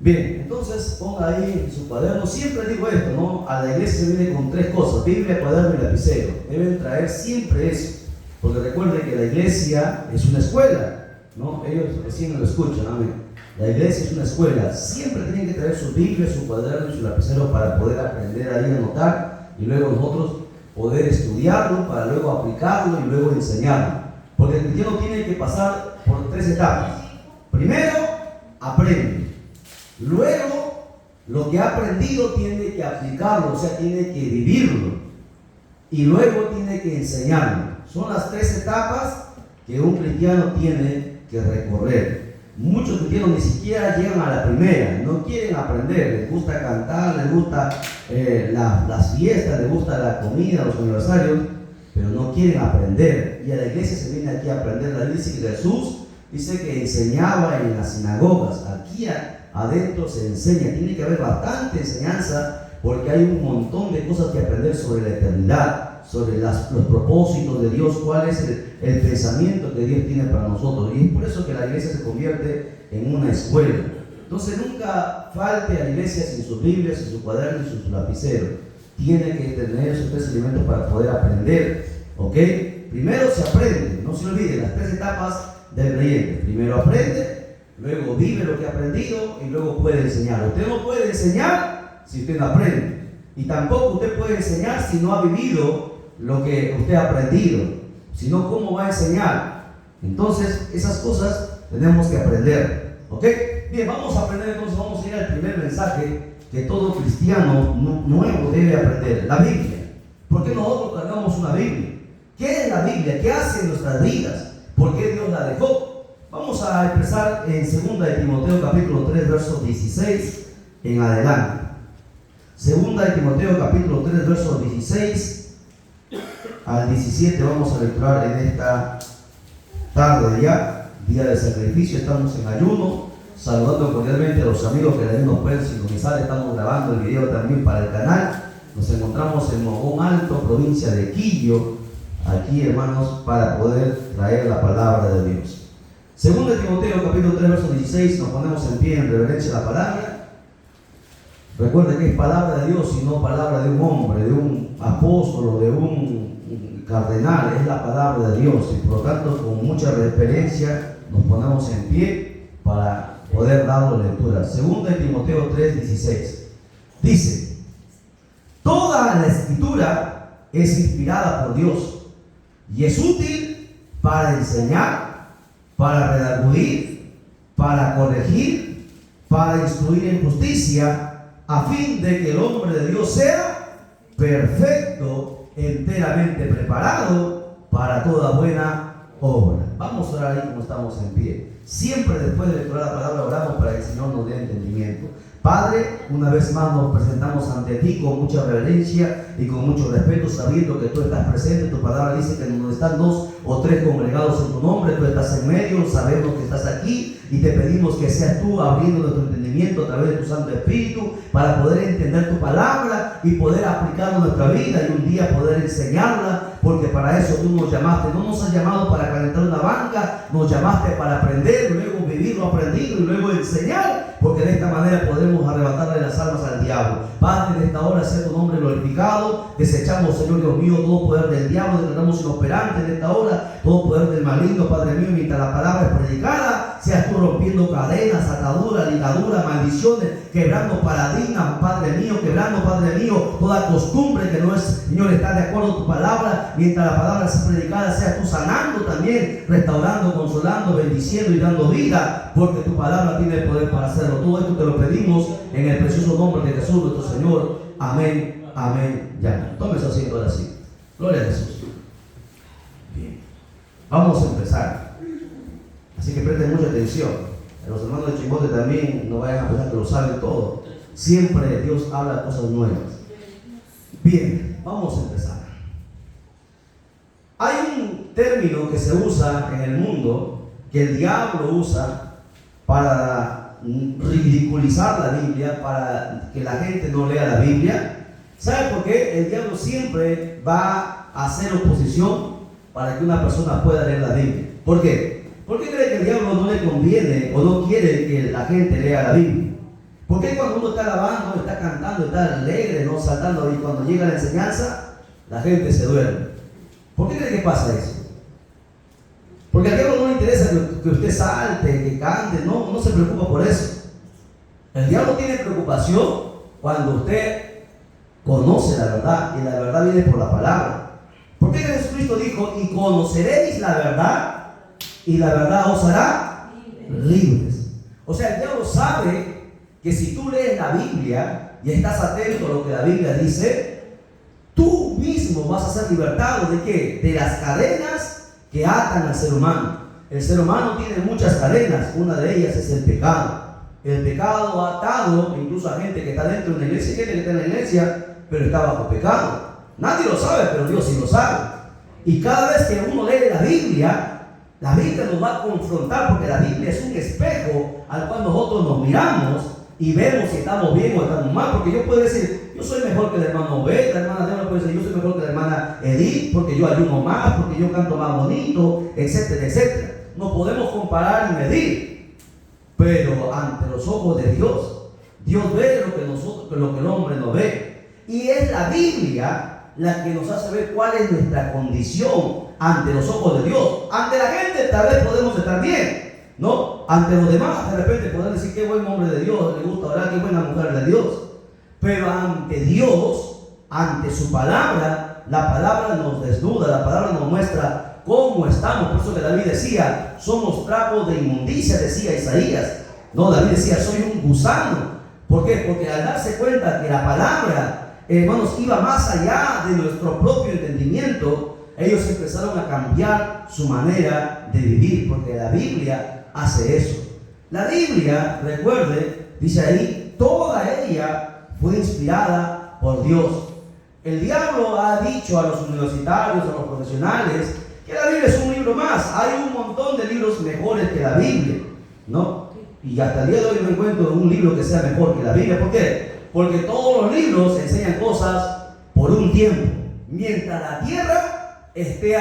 Bien, entonces ponga ahí en su cuaderno, siempre digo esto, ¿no? A la iglesia se viene con tres cosas: Biblia, cuaderno y lapicero. Deben traer siempre eso, porque recuerden que la iglesia es una escuela, ¿no? Ellos recién lo escuchan, amén. La iglesia es una escuela, siempre tienen que traer su Biblia, su cuaderno y su lapicero para poder aprender ahí a anotar y luego nosotros poder estudiarlo para luego aplicarlo y luego enseñarlo. Porque el cristiano tiene que pasar por tres etapas. Primero, aprende. Luego, lo que ha aprendido tiene que aplicarlo, o sea, tiene que vivirlo. Y luego tiene que enseñarlo. Son las tres etapas que un cristiano tiene que recorrer. Muchos cristianos ni siquiera llegan a la primera, no quieren aprender, les gusta cantar, les gusta las fiestas, les gusta la comida, los aniversarios, pero no quieren aprender. Y a la iglesia se viene aquí a aprender. La Biblia dice que Jesús dice que enseñaba en las sinagogas. Aquí adentro se enseña, tiene que haber bastante enseñanza, porque hay un montón de cosas que aprender sobre la eternidad, sobre los propósitos de Dios, cuál es el pensamiento que Dios tiene para nosotros. Y es por eso que la iglesia se convierte en una escuela. Entonces nunca falte a la iglesia sin sus Biblias, sin su cuaderno y sin su lapicero. Tiene que tener esos tres elementos para poder aprender, ¿ok? Primero se aprende, no se olviden las tres etapas del creyente. Primero aprende, luego vive lo que ha aprendido y luego puede enseñar. Usted no puede enseñar si usted no aprende, y tampoco usted puede enseñar si no ha vivido lo que usted ha aprendido. Si no, ¿cómo va a enseñar? Entonces, esas cosas tenemos que aprender, ¿ok? Bien, vamos a aprender entonces, vamos a ir al primer mensaje que todo cristiano nuevo debe aprender: la Biblia. ¿Por qué nosotros cargamos una Biblia? ¿Qué es la Biblia? ¿Qué hace en nuestras vidas? ¿Por qué Dios la dejó? Vamos a empezar en 2 de Timoteo capítulo 3, versos 16 en adelante. 2 de Timoteo capítulo 3, versos 16 al 17 vamos a lecturar en esta tarde ya, día de sacrificio. Estamos en ayuno, saludando cordialmente a los amigos que también nos pueden sintonizar. Estamos grabando el video también para el canal. Nos encontramos en Mogón Alto, provincia de Quillo, aquí, hermanos, para poder traer la palabra de Dios. 2 de Timoteo capítulo 3, verso 16, nos ponemos en pie en reverencia a la palabra. Recuerden que es palabra de Dios y no palabra de un hombre, de un apóstol o de un cardenal. Es la palabra de Dios, y por lo tanto con mucha reverencia nos ponemos en pie para poder darle lectura. 2 de Timoteo 3, 16 dice: toda la escritura es inspirada por Dios y es útil para enseñar, para redarguir, para corregir, para instruir en justicia, a fin de que el hombre de Dios sea perfecto, enteramente preparado para toda buena obra. Vamos a orar ahí como estamos en pie. Siempre después de lecturar la palabra oramos para que el Señor nos dé entendimiento. Padre, una vez más nos presentamos ante ti con mucha reverencia y con mucho respeto, sabiendo que tú estás presente. Tu palabra dice que donde están 2 o 3 congregados en tu nombre, tú estás en medio. Sabemos que estás aquí y te pedimos que seas tú abriendo nuestro entendimiento a través de tu Santo Espíritu para poder entender tu palabra y poder aplicarla en nuestra vida y un día poder enseñarla, porque para eso tú nos llamaste. No nos has llamado para calentar una banca, nos llamaste para aprender, luego vivir lo aprendido y luego enseñar, porque de esta manera podemos arrebatarle las almas al diablo. Padre, en esta hora sea tu nombre glorificado. Desechamos, Señor Dios mío, todo poder del diablo, declaramos inoperante en esta hora todo poder del maligno, Padre mío, mientras la palabra es predicada. Seas tú rompiendo cadenas, ataduras, ligaduras, maldiciones, quebrando paradigmas, Padre mío, quebrando, Padre mío, toda costumbre que no es, Señor, está de acuerdo a tu palabra. Mientras la palabra es predicada, seas tú sanando también, restaurando, consolando, bendiciendo y dando vida, porque tu palabra tiene el poder para hacerlo. Todo esto te lo pedimos en el precioso nombre de Jesús nuestro Señor. Amén, amén y amén. Tome su asiento ahora sí. Gloria a Jesús. Bien, vamos a empezar. Así que presten mucha atención. Los hermanos de Chimbote también no vayan a pensar que lo saben todo. Siempre Dios habla cosas nuevas. Bien, vamos a empezar. Hay un término que se usa en el mundo, que el diablo usa para ridiculizar la Biblia, para que la gente no lea la Biblia. ¿Sabe por qué? El diablo siempre va a hacer oposición para que una persona pueda leer la Biblia. ¿Por qué? ¿Por qué cree que el diablo no le conviene o no quiere que la gente lea la Biblia? ¿Por qué cuando uno está alabando, está cantando, está alegre, ¿no? Saltando, y cuando llega la enseñanza, la gente se duerme? ¿Por qué cree que pasa eso? Porque al diablo no le interesa que usted salte, que cante, no se preocupa por eso. El diablo tiene preocupación cuando usted conoce la verdad, y la verdad viene por la palabra. ¿Por qué Jesucristo dijo, y conoceréis la verdad, y la verdad os hará libres? O sea, el diablo sabe que si tú lees la Biblia y estás atento a lo que la Biblia dice, tú mismo vas a ser libertado ¿de qué? De las cadenas que atan al ser humano. El ser humano tiene muchas cadenas, una de ellas es el pecado. El pecado ha atado incluso a gente que está dentro de una iglesia, gente que está en la iglesia, pero está bajo pecado. Nadie lo sabe, pero Dios sí lo sabe. Y cada vez que uno lee la Biblia nos va a confrontar, porque la Biblia es un espejo al cual nosotros nos miramos y vemos si estamos bien o estamos mal. Porque yo puedo decir, yo soy mejor que el hermano B, la hermana Débora puede decir, yo soy mejor que la hermana Edith, porque yo ayuno más, porque yo canto más bonito, etcétera, etcétera. No podemos comparar y medir, pero ante los ojos de Dios, Dios ve lo que el hombre no ve. Y es la Biblia la que nos hace ver cuál es nuestra condición ante los ojos de Dios. Ante la gente tal vez podemos estar bien, ¿no? Ante los demás de repente podemos decir qué buen hombre de Dios, le gusta orar, qué buena mujer de Dios. Pero ante Dios, ante su palabra, la palabra nos desnuda, la palabra nos muestra cómo estamos. Por eso que David decía, somos trapos de inmundicia, decía Isaías. No, David decía, soy un gusano. ¿Por qué? Porque al darse cuenta que la palabra, hermanos, iba más allá de nuestro propio entendimiento, ellos empezaron a cambiar su manera de vivir, porque la Biblia hace eso. La Biblia, recuerde, dice ahí, toda ella fue inspirada por Dios. El diablo ha dicho a los universitarios, a los profesionales, que la Biblia es un libro más. Hay un montón de libros mejores que la Biblia, ¿no? Y hasta el día de hoy no encuentro un libro que sea mejor que la Biblia. ¿Por qué? Porque todos los libros enseñan cosas por un tiempo, mientras la tierra esté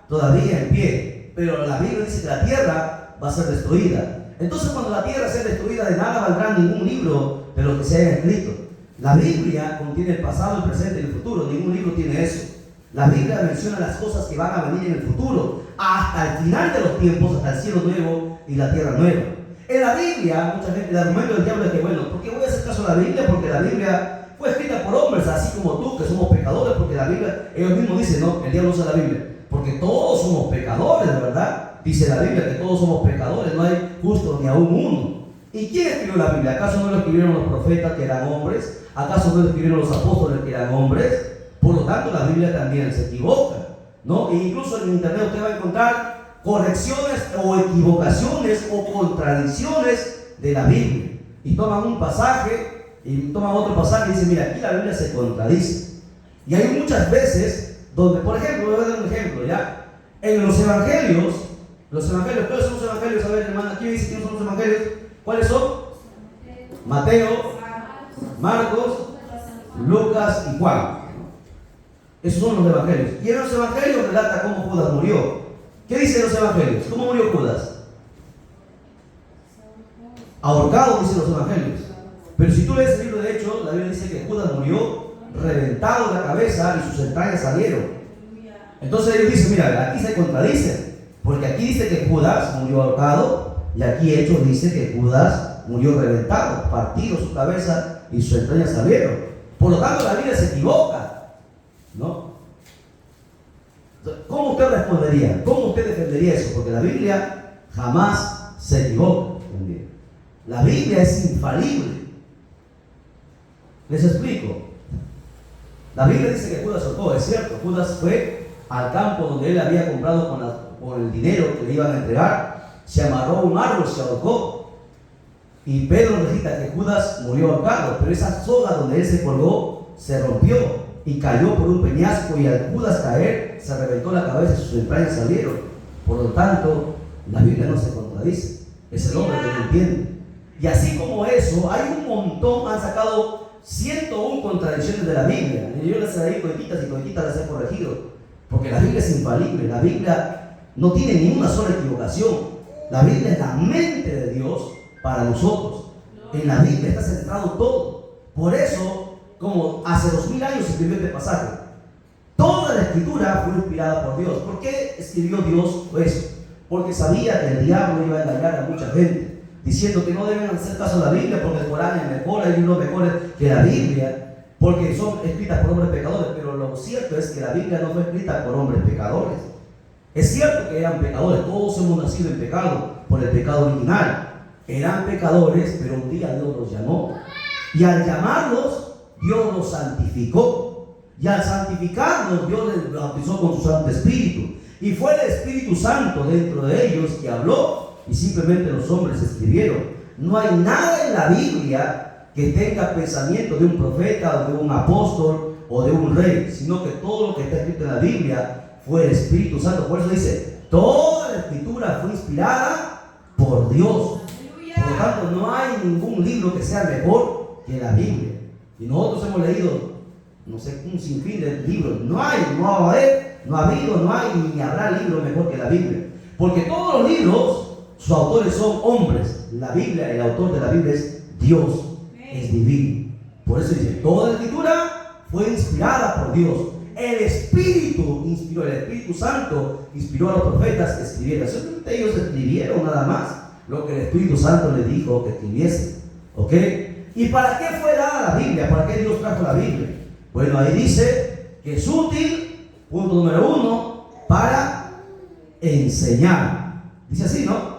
todavía en pie. Pero la Biblia dice que la tierra va a ser destruida. Entonces, cuando la tierra sea destruida, de nada valdrá ningún libro de los que se hayan escrito. La Biblia contiene el pasado, el presente y el futuro. Ningún libro tiene eso. La Biblia menciona las cosas que van a venir en el futuro, hasta el final de los tiempos, hasta el cielo nuevo y la tierra nueva. En la Biblia, mucha gente, el argumento del diablo es que, bueno, ¿por qué voy a hacer caso a la Biblia? Porque la Biblia fue escrita por hombres, así como tú, que somos pecadores, porque la Biblia, ellos mismos dicen, no, el diablo usa la Biblia, porque todos somos pecadores, ¿verdad? Dice la Biblia que todos somos pecadores, no hay justo ni aún uno. ¿Y quién escribió la Biblia? ¿Acaso no lo escribieron los profetas que eran hombres? ¿Acaso no lo escribieron los apóstoles que eran hombres? Por lo tanto, la Biblia también se equivoca, ¿no? E incluso en internet usted va a encontrar correcciones o equivocaciones o contradicciones de la Biblia. Y toman un pasaje y toman otro pasaje y dicen, mira, aquí la Biblia se contradice. Y hay muchas veces donde, por ejemplo, voy a dar un ejemplo, ¿ya? En los evangelios, ¿cuáles son los evangelios? A ver, hermana, ¿quién dice que no son los evangelios? ¿Cuáles son? Mateo, Marcos, Lucas y Juan. Esos son los evangelios. Y en los evangelios relata cómo Judas murió. ¿Qué dicen los evangelios? ¿Cómo murió Judas? Ahorcado, dicen los evangelios. Pero si tú lees el libro de Hechos, la Biblia dice que Judas murió reventado la cabeza y sus entrañas salieron. Entonces ellos dicen, mira, aquí se contradicen, porque aquí dice que Judas murió ahorcado y aquí Hechos dice que Judas murió reventado, partido su cabeza y sus entrañas salieron. Por lo tanto, la Biblia se equivoca, ¿no? ¿Cómo usted respondería? ¿Cómo usted defendería eso? Porque la Biblia jamás se equivoca. La Biblia es infalible. Les explico. La Biblia dice que Judas ahorcó, es cierto. Judas fue al campo donde él había comprado con el dinero que le iban a entregar, se amarró a un árbol, se ahorcó. Y Pedro recita que Judas murió ahorcado, pero esa soga donde él se colgó se rompió y cayó por un peñasco, y al Judas caer se reventó la cabeza y sus entrañas salieron. Por lo tanto, la Biblia no se contradice. Es el hombre que no entiende. Y así como eso, hay un montón, han sacado 101 contradicciones de la Biblia. Y yo les he dado coititas y coititas las he corregido. Porque la Biblia es infalible. La Biblia no tiene ni una sola equivocación. La Biblia es la mente de Dios para nosotros. En la Biblia está centrado todo. Por eso, como hace 2000 años escribió este pasaje, toda la escritura fue inspirada por Dios. ¿Por qué escribió Dios eso? Porque sabía que el diablo iba a engañar a mucha gente, diciendo que no deben hacer caso a la Biblia porque el Corán es mejor, hay libros mejores que la Biblia, porque son escritas por hombres pecadores. Pero lo cierto es que la Biblia no fue escrita por hombres pecadores. Es cierto que eran pecadores, todos hemos nacido en pecado por el pecado original. Eran pecadores, pero un día Dios los llamó. Y al llamarlos, Dios los santificó. Y al santificarlos, Dios les bautizó con su Santo Espíritu. Y fue el Espíritu Santo dentro de ellos que habló, y simplemente los hombres escribieron. No hay nada en la Biblia que tenga pensamiento de un profeta o de un apóstol o de un rey, sino que todo lo que está escrito en la Biblia fue el Espíritu Santo. Por eso dice, toda la escritura fue inspirada por Dios. Por lo tanto, no hay ningún libro que sea mejor que la Biblia. Y nosotros hemos leído, no sé, un sinfín de libros. No hay, no va a haber, no ha habido, no hay ni habrá libro mejor que la Biblia. Porque todos los libros, sus autores son hombres. La Biblia, el autor de la Biblia es Dios, es divino. Por eso dice, toda la escritura fue inspirada por Dios. El Espíritu inspiró, el Espíritu Santo inspiró a los profetas que escribieran. Solamente ellos escribieron nada más lo que el Espíritu Santo les dijo que escribiesen. ¿Ok? ¿Y para qué fue dada la Biblia? ¿Para qué Dios trajo la Biblia? Bueno, ahí dice que es útil, punto número 1, para enseñar. Dice así, ¿no?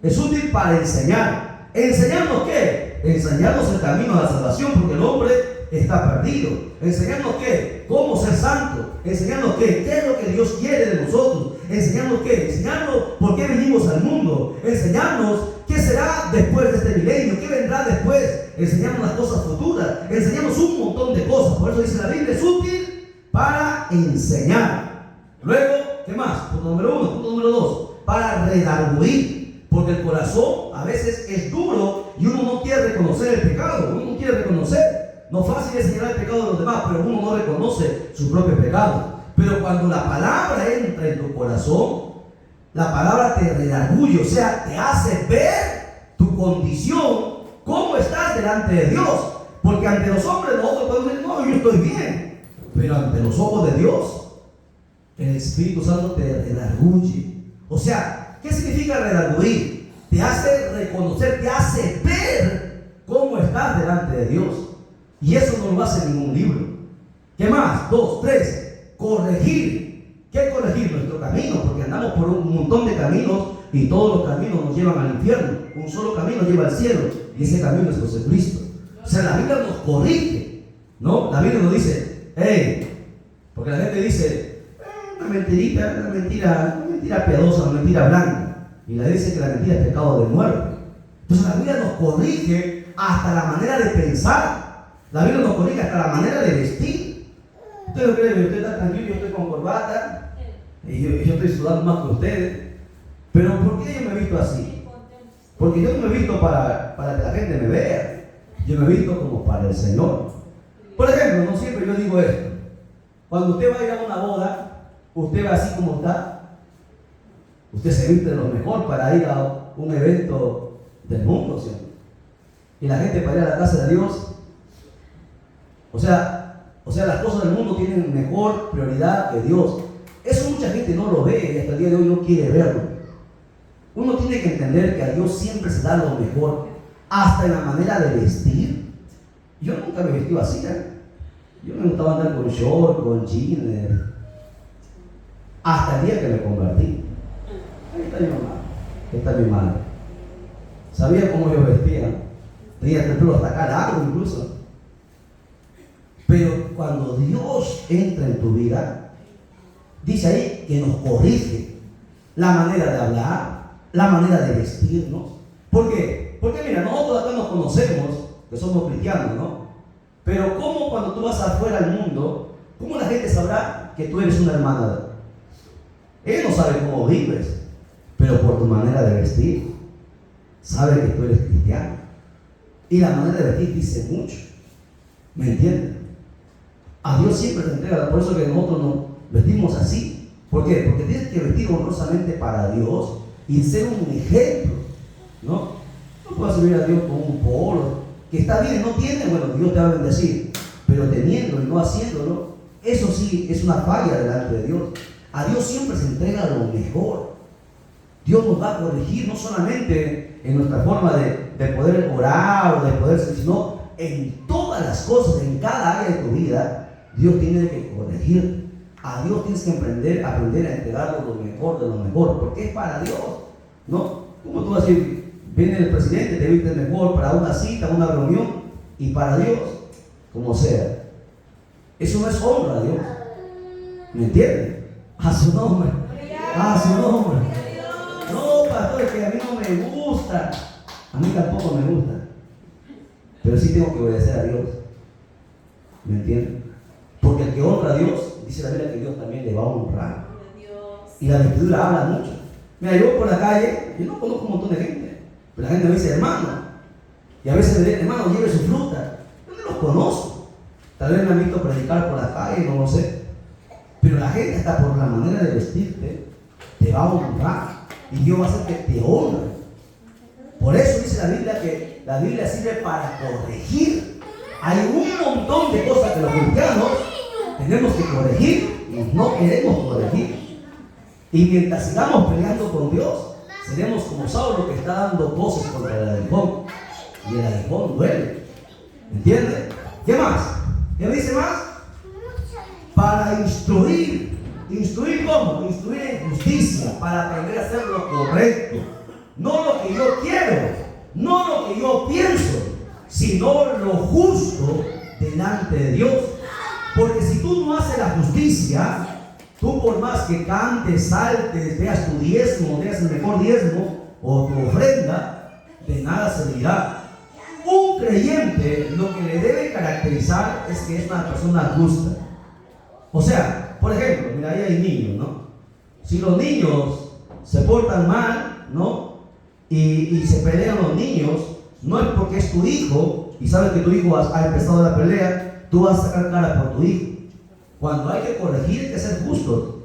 Es útil para enseñar. ¿Enseñarnos qué? Enseñarnos el camino a la salvación, porque el hombre está perdido. ¿Enseñarnos qué? ¿Cómo ser santo? ¿Enseñarnos qué? ¿Qué es lo que Dios quiere de nosotros? ¿Enseñarnos qué? Enseñarnos por qué venimos al mundo. Enseñarnos qué será después de este milenio, qué vendrá después. Enseñarnos las cosas futuras. Enseñarnos un montón de cosas. Por eso dice la Biblia, es útil para enseñar. Luego, ¿qué más? Punto número 1. Punto número 2. Para redarguir. Porque el corazón a veces es duro y uno no quiere reconocer el pecado. Uno no quiere reconocer. No es fácil es señalar el pecado de los demás, pero uno no reconoce su propio pecado. Pero cuando la palabra entra en tu corazón, la palabra te redarguye, o sea, te hace ver tu condición, cómo estás delante de Dios. Porque ante los hombres nosotros podemos decir, no, yo estoy bien. Pero ante los ojos de Dios, el Espíritu Santo te redarguye. O sea, ¿qué significa redarguir? Te hace reconocer, te hace ver cómo estás delante de Dios. Y eso no lo hace ningún libro. ¿Qué más? 2, 3. Corregir. ¿Qué corregir? Nuestro camino, porque andamos por un montón de caminos y todos los caminos nos llevan al infierno. Un solo camino lleva al cielo y ese camino es Jesucristo. O sea, la Biblia nos corrige, ¿no? La Biblia nos dice, hey, porque la gente dice, una mentirita, una mentira piadosa, una mentira blanca. Y la dice que la mentira es pecado de muerte. Entonces la Biblia nos corrige hasta la manera de pensar. La Biblia nos corrige hasta la manera de vestir. Usted no cree que usted está tranquilo, yo estoy con corbata y yo estoy sudando más que ustedes. Pero ¿por qué yo me he visto así? Porque yo no me he visto para que la gente me vea. Yo me he visto como para el Señor. Por ejemplo, no siempre yo digo esto. Cuando usted va a ir a una boda, usted va así como está. Usted se viste de lo mejor para ir a un evento del mundo, ¿sí? Y la gente para ir a la casa de Dios. O sea, las cosas del mundo tienen mejor prioridad que Dios. Eso mucha gente no lo ve y hasta el día de hoy no quiere verlo. Uno tiene que entender que a Dios siempre se da lo mejor, hasta en la manera de vestir. Yo nunca me vestí así, ¿eh? Yo me gustaba andar con short, con jeans, hasta el día que me convertí. Ahí está mi mamá, ahí está mi madre. Sabía cómo yo vestía, tenía el pelo hasta acá largo incluso. Pero cuando Dios entra en tu vida, dice ahí que nos corrige la manera de hablar, la manera de vestirnos. ¿Por qué? Porque mira, nosotros acá nos conocemos, que somos cristianos, ¿no? Pero ¿cómo cuando tú vas afuera al mundo, cómo la gente sabrá que tú eres una hermana de Él? Él no sabe cómo vives, pero por tu manera de vestir, sabe que tú eres cristiano. Y la manera de vestir dice mucho. ¿Me entiendes? A Dios siempre se entrega, por eso que nosotros nos vestimos así. ¿Por qué? Porque tienes que vestir honrosamente para Dios y ser un ejemplo, ¿no? No puedes servir a Dios con un polo, que está bien, no tiene, bueno, Dios te va a bendecir, pero teniendo y no haciéndolo, eso sí es una falla delante de Dios. A Dios siempre se entrega lo mejor. Dios nos va a corregir no solamente en nuestra forma de poder orar o de poder ser, sino en todas las cosas, en cada área de tu vida. Dios tiene que corregir. A Dios tienes que aprender a entregarle lo mejor de lo mejor, porque es para Dios, ¿no? Como tú vas a decir, viene el presidente, te viste mejor para una cita, una reunión, y para Dios, como sea. Eso no es honra a Dios. ¿Me entiendes? A su nombre. A su nombre. No, pastor, es que a mí no me gusta. A mí tampoco me gusta. Pero sí tengo que obedecer a Dios. ¿Me entiendes? Porque el que honra a Dios, dice la Biblia que Dios también le va a honrar. Y la Escritura habla mucho. Mira, yo voy por la calle, yo no conozco un montón de gente, pero la gente me dice hermano. Y a veces me dice, hermano, lleve su fruta. Yo no los conozco. Tal vez me han visto predicar por la calle, no lo sé. Pero la gente, hasta por la manera de vestirte, te va a honrar. Y Dios va a hacer que te honre. Por eso dice la Biblia que la Biblia sirve para corregir. Hay un montón de cosas que los cristianos tenemos que corregir y no queremos corregir. Y mientras sigamos peleando con Dios, seremos como Saulo, que está dando voces contra el aguijón. Y el aguijón duele. ¿Entiendes? ¿Qué más? ¿Qué dice más? Para instruir. ¿Instruir cómo? Instruir en justicia, para aprender a hacer lo correcto. No lo que yo quiero, no lo que yo pienso, sino lo justo delante de Dios. Porque si tú no haces la justicia, tú por más que cantes, saltes, veas tu diezmo, veas el mejor diezmo o tu ofrenda, de nada servirá. Un creyente, lo que le debe caracterizar es que es una persona justa. O sea, por ejemplo, mira, ahí hay niños, ¿no? Si los niños se portan mal, ¿no? Y se pelean los niños, no es porque es tu hijo y sabes que tu hijo ha empezado la pelea, tú vas a sacar cara por tu hijo. Cuando hay que corregir, hay que ser justos,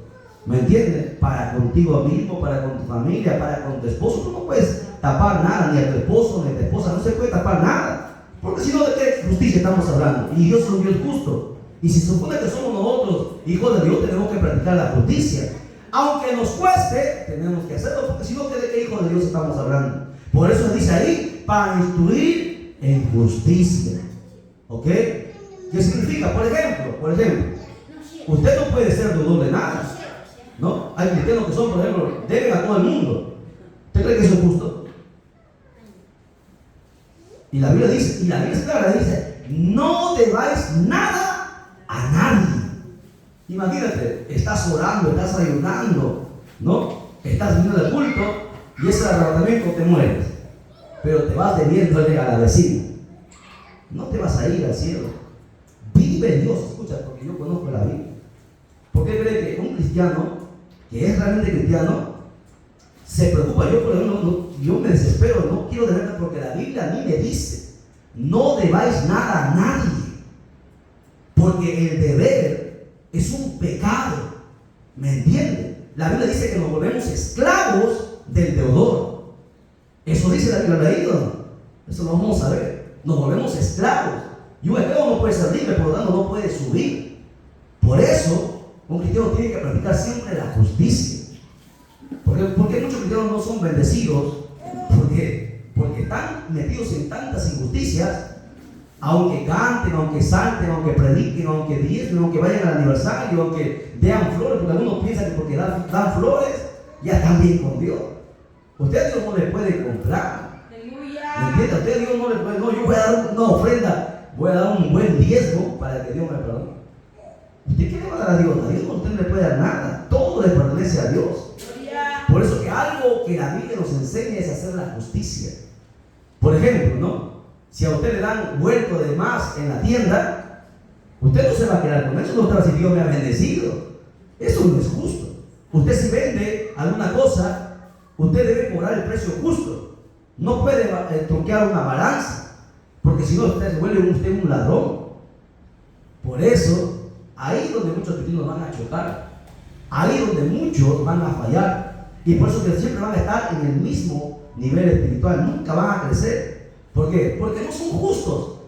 ¿me entiendes? Para contigo mismo, para con tu familia, para con tu esposo. Tú no puedes tapar nada, ni a tu esposo, ni a tu esposa, no se puede tapar nada, porque si no, ¿de qué justicia estamos hablando? Y Dios es un Dios justo. Y si se supone que somos nosotros hijos de Dios, tenemos que practicar la justicia. Aunque nos cueste, tenemos que hacerlo, porque si no, ¿de qué hijo de Dios estamos hablando? Por eso dice ahí, para instruir en justicia. ¿Ok? ¿Qué significa? Por ejemplo, usted no puede ser deudor de nada, ¿no? Hay cristianos que son, por ejemplo, deben a todo el mundo. ¿Usted cree que eso es justo? Y la Biblia dice, es clara, dice, no debáis nada a nadie. Imagínate, estás orando, estás ayunando, ¿no? Estás viniendo al culto y ese arrebatamiento te mueres, pero te vas debiéndole a la vecina. No te vas a ir al cielo. Vive Dios, escucha, porque yo conozco la Biblia. ¿Por qué cree que un cristiano, que es realmente cristiano, se preocupa? Yo, por ejemplo, yo me desespero, no quiero de verdad, porque la Biblia a mí me dice, no debáis nada a nadie, porque el deber es un pecado, ¿me entiende? La Biblia dice que nos volvemos esclavos del deudor. Eso dice la Biblia, leído. Eso lo vamos a ver. Nos volvemos esclavos. Y un esclavo no puede ser libre, por lo tanto no puede subir. Por eso, un cristiano tiene que practicar siempre la justicia. Porque muchos cristianos no son bendecidos, porque están metidos en tantas injusticias. Aunque canten, aunque salten, aunque prediquen, aunque diezmen, aunque vayan al aniversario, aunque vean flores, porque algunos piensan que porque dan flores, ya están bien con Dios. Usted a Dios no le puede comprar. ¿Me entiende? Usted a Dios no le puede, no, yo voy a dar una ofrenda, voy a dar un buen diezmo para que Dios me perdone. ¿Usted qué le va a dar a Dios? A Dios no le puede dar nada, todo le pertenece a Dios. Por eso que algo que la Biblia nos enseña es hacer la justicia. Por ejemplo, ¿no? Si a usted le dan vuelto de más en la tienda, usted no se va a quedar con eso, no usted va a decir, Dios me ha bendecido. Eso no es justo. Usted si vende alguna cosa, usted debe cobrar el precio justo. No puede truquear una balanza, porque si no usted se vuelve usted un ladrón. Por eso, ahí es donde muchos cristianos van a chocar, ahí es donde muchos van a fallar, y por eso que siempre van a estar en el mismo nivel espiritual, nunca van a crecer. ¿Por qué? Porque no son justos.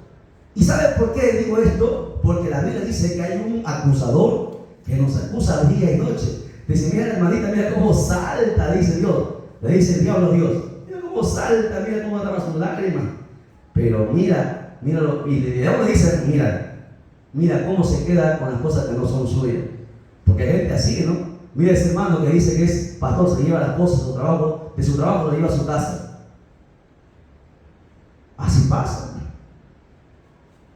¿Y sabes por qué digo esto? Porque la Biblia dice que hay un acusador que nos acusa día y noche. Dice, mira hermanita, mira cómo salta, dice Dios. Le dice el diablo a Dios, mira cómo salta, mira cómo derrama sus lágrimas. Pero míralo, y el diablo le dice, mira cómo se queda con las cosas que no son suyas. Porque hay gente así, ¿no? Mira ese hermano que dice que es pastor, se lleva las cosas de su trabajo lo lleva a su casa. Así pasa.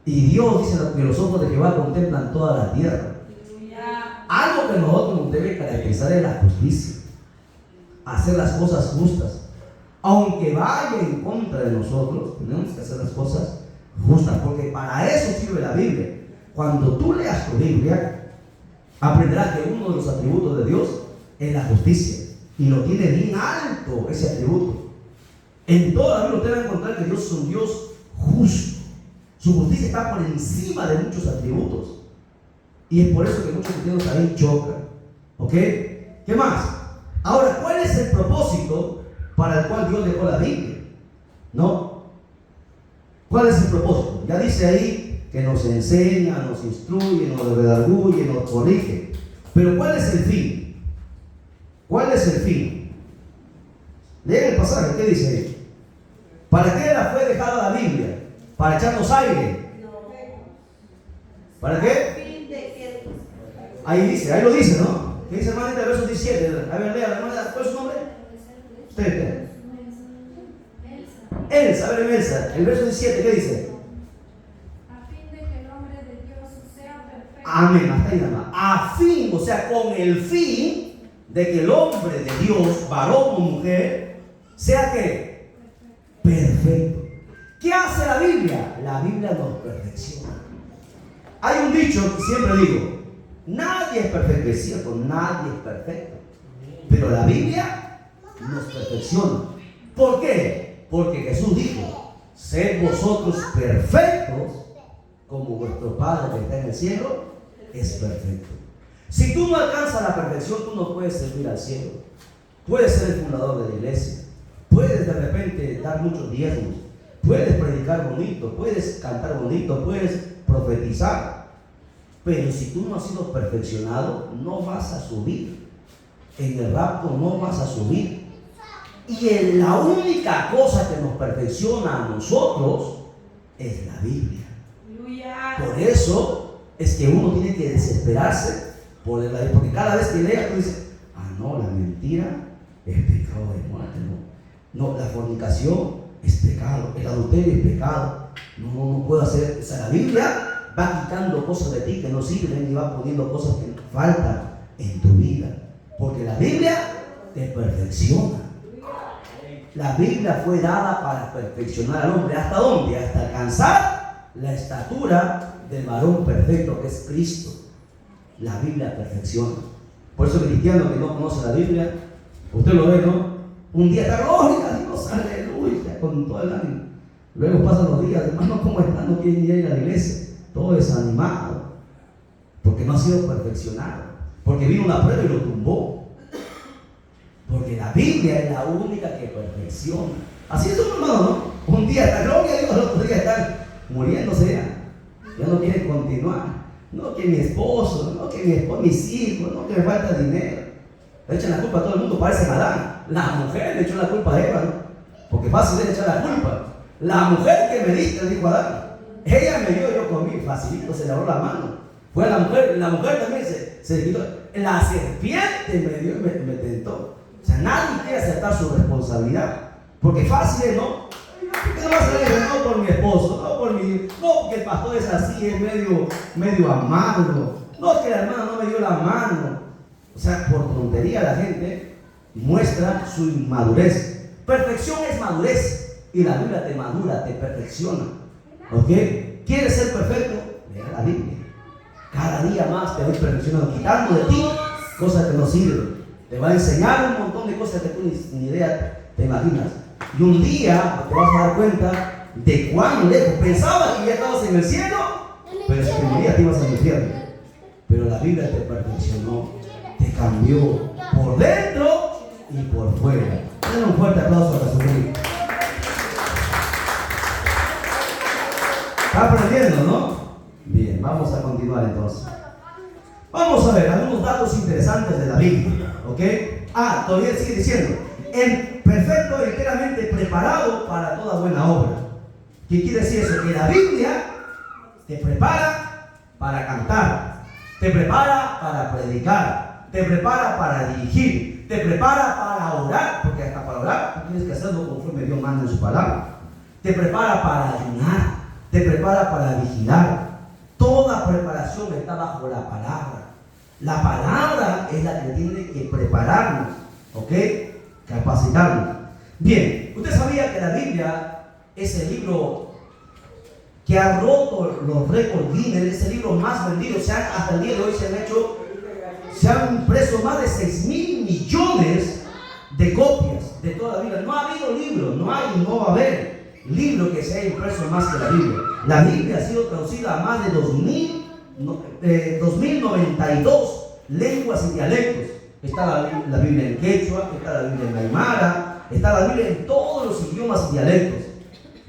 Y Dios dice que los ojos de Jehová contemplan toda la tierra. Algo que a nosotros nos debe caracterizar es la justicia. Hacer las cosas justas. Aunque vaya en contra de nosotros, tenemos que hacer las cosas justas, porque para eso sirve la Biblia. Cuando tú leas tu Biblia, aprenderás que uno de los atributos de Dios es la justicia. Y lo tiene bien alto ese atributo. En toda la Biblia usted va a encontrar que Dios es un Dios justo. Su justicia está por encima de muchos atributos. Y es por eso que muchos cristianos ahí chocan. ¿Ok? ¿Qué más? Ahora, ¿cuál es el propósito para el cual Dios dejó la Biblia? ¿No? ¿Cuál es el propósito? Ya dice ahí que nos enseña, nos instruye, nos redarguye, nos corrige. Pero ¿cuál es el fin? ¿Cuál es el fin? Lean el pasaje, ¿qué dice ahí? ¿Para qué fue dejada la Biblia? ¿Para echarnos aire? ¿Para qué? Ahí lo dice, ¿no? ¿Qué dice hermanita el verso 17? A ver, lea, hermanita, ¿cuál es su nombre? Usted. Elsa, a ver, Elsa, el verso 17, ¿qué dice? A fin de que el hombre de Dios sea perfecto. Amén, hasta ahí nada más. A fin, o sea, con el fin de que el hombre de Dios, varón o mujer, sea ¿qué? Perfecto. ¿Qué hace la Biblia? La Biblia nos perfecciona. Hay un dicho que siempre digo, nadie es perfecto, es cierto, nadie es perfecto. Pero la Biblia nos perfecciona. ¿Por qué? Porque Jesús dijo, sed vosotros perfectos como vuestro Padre que está en el cielo es perfecto. Si tú no alcanzas la perfección, tú no puedes servir al cielo. Puedes ser el fundador de la iglesia, puedes de repente dar muchos diezmos, puedes predicar bonito, puedes cantar bonito, puedes profetizar. Pero si tú no has sido perfeccionado, no vas a subir. En el rapto no vas a subir. Y la única cosa que nos perfecciona a nosotros es la Biblia. Por eso es que uno tiene que desesperarse por la Biblia. Porque cada vez que lea, tú dices, no, la mentira es pecado de muerte. No, la fornicación es pecado, el adulterio es pecado. No puedo hacer. O sea, la Biblia va quitando cosas de ti que no sirven y va poniendo cosas que faltan en tu vida. Porque la Biblia te perfecciona. La Biblia fue dada para perfeccionar al hombre. ¿Hasta dónde? Hasta alcanzar la estatura del varón perfecto que es Cristo. La Biblia perfecciona. Por eso el cristiano que no conoce la Biblia, usted lo ve, ¿no? Un día está glórica, Dios, aleluya, con todo el ánimo. Luego pasan los días, hermano, ¿cómo están? No quieren ir a la iglesia. Todo desanimado. Porque no ha sido perfeccionado. Porque vino una prueba y lo tumbó. Porque la Biblia es la única que perfecciona. Así es, hermano, ¿no? Un día está gloria a Dios, el otro día están muriéndose ya no quieren continuar. No que mi esposo, no que mi esposo, mis hijos, no que me falta dinero. Le echan la culpa a todo el mundo, parecen Adán. La mujer le echó la culpa a Eva, ¿no? Porque fácil es echar la culpa. La mujer que me diste, dijo Adán. Ella me dio, yo comí, facilito, se le abrió la mano. Fue la mujer también se quitó. La serpiente me dio y me tentó. O sea, nadie quiere aceptar su responsabilidad. Porque fácil es, ¿no? ¿Qué no vas a decir? No por mi esposo, no porque el pastor es así, es medio amargo. No es que la hermana no me dio la mano. O sea, por tontería la gente muestra su inmadurez. Perfección es madurez. Y la Biblia te madura, te perfecciona. ¿Ok? ¿Quieres ser perfecto? Lea la Biblia. Cada día más te voy perfeccionando, quitando de ti cosas que no sirven. Te va a enseñar un montón de cosas que tú ni idea te imaginas. Y un día te vas a dar cuenta de cuán lejos. Pensabas que ya estabas en el cielo, pero si te morías te ibas al infierno. Pero la Biblia te perfeccionó, te cambió por dentro y por fuera. denle un fuerte aplauso a Jesucristo. ¿Está aprendiendo, no? Bien, vamos a continuar entonces. Vamos a ver algunos datos interesantes de la Biblia, ¿ok? Todavía sigue diciendo, perfecto, enteramente preparado para toda buena obra. ¿Qué quiere decir eso? Que la Biblia te prepara para cantar, te prepara para predicar, te prepara para dirigir, te prepara para orar, porque hasta para orar tú tienes que hacerlo conforme Dios manda en su palabra. Te prepara para ayunar, te prepara para vigilar. Toda preparación está bajo la palabra. La palabra es la que tiene que prepararnos, ¿ok? Capacitarnos. Bien, usted sabía que la Biblia es el libro que ha roto los récords Guinness, es el libro más vendido. Hasta el día de hoy se han impreso más de 6,000 millones de copias de toda la Biblia. No ha habido libro, no hay y no va a haber libro que se haya impreso más que la Biblia. La Biblia ha sido traducida a más de 2092 lenguas y dialectos. Está la Biblia en quechua, está la Biblia en aymara, está la Biblia en todos los idiomas y dialectos.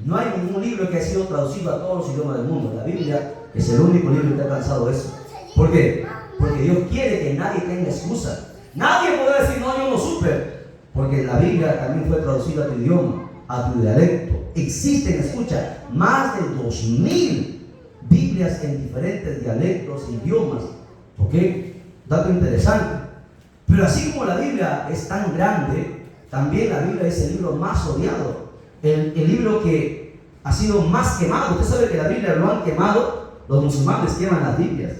No hay ningún libro que haya sido traducido a todos los idiomas del mundo. La Biblia es el único libro que ha alcanzado eso. ¿Por qué? Porque Dios quiere que nadie tenga excusa. Nadie podrá decir, no, yo no supe. Porque la Biblia también fue traducida a tu idioma, a tu dialecto. Existen, escucha, más de 2,000 Biblias en diferentes dialectos e idiomas. ¿Ok? Dato interesante. Pero así como la Biblia es tan grande, también la Biblia es el libro más odiado. El libro que ha sido más quemado. Usted sabe que la Biblia lo han quemado. Los musulmanes queman las Biblias.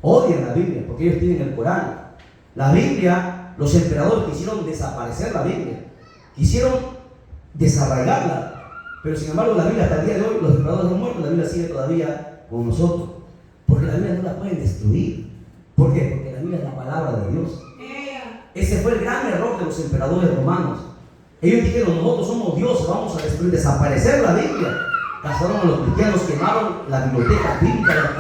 Odian la Biblia porque ellos tienen el Corán. La Biblia, los emperadores quisieron desaparecer la Biblia. Quisieron desarraigarla. Pero sin embargo la Biblia hasta el día de hoy, los emperadores han muerto, la Biblia sigue todavía con nosotros. Porque la Biblia no la pueden destruir. ¿Por qué? Porque la Biblia es la palabra de Dios. Ese fue el gran error de los emperadores romanos. Ellos dijeron, nosotros somos dioses, vamos a destruir, desaparecer la Biblia. Cazaron a los cristianos, quemaron la biblioteca bíblica, la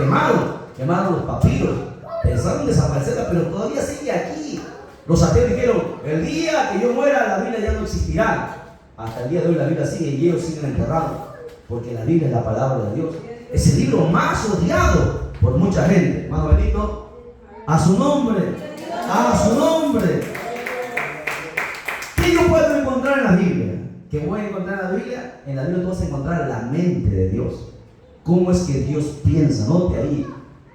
quemaron los papiros. Pensaron desaparecerla, pero todavía sigue aquí. Los ateos dijeron, el día que yo muera la Biblia ya no existirá. Hasta el día de hoy la Biblia sigue y ellos siguen enterrados. Porque la Biblia es la palabra de Dios. Es el libro más odiado por mucha gente. Hermano Benito, a su nombre, a su nombre. ¿Qué yo puedo encontrar en la Biblia? ¿Qué voy a encontrar en la Biblia? En la Biblia tú vas a encontrar la mente de Dios. ¿Cómo es que Dios piensa? Note ahí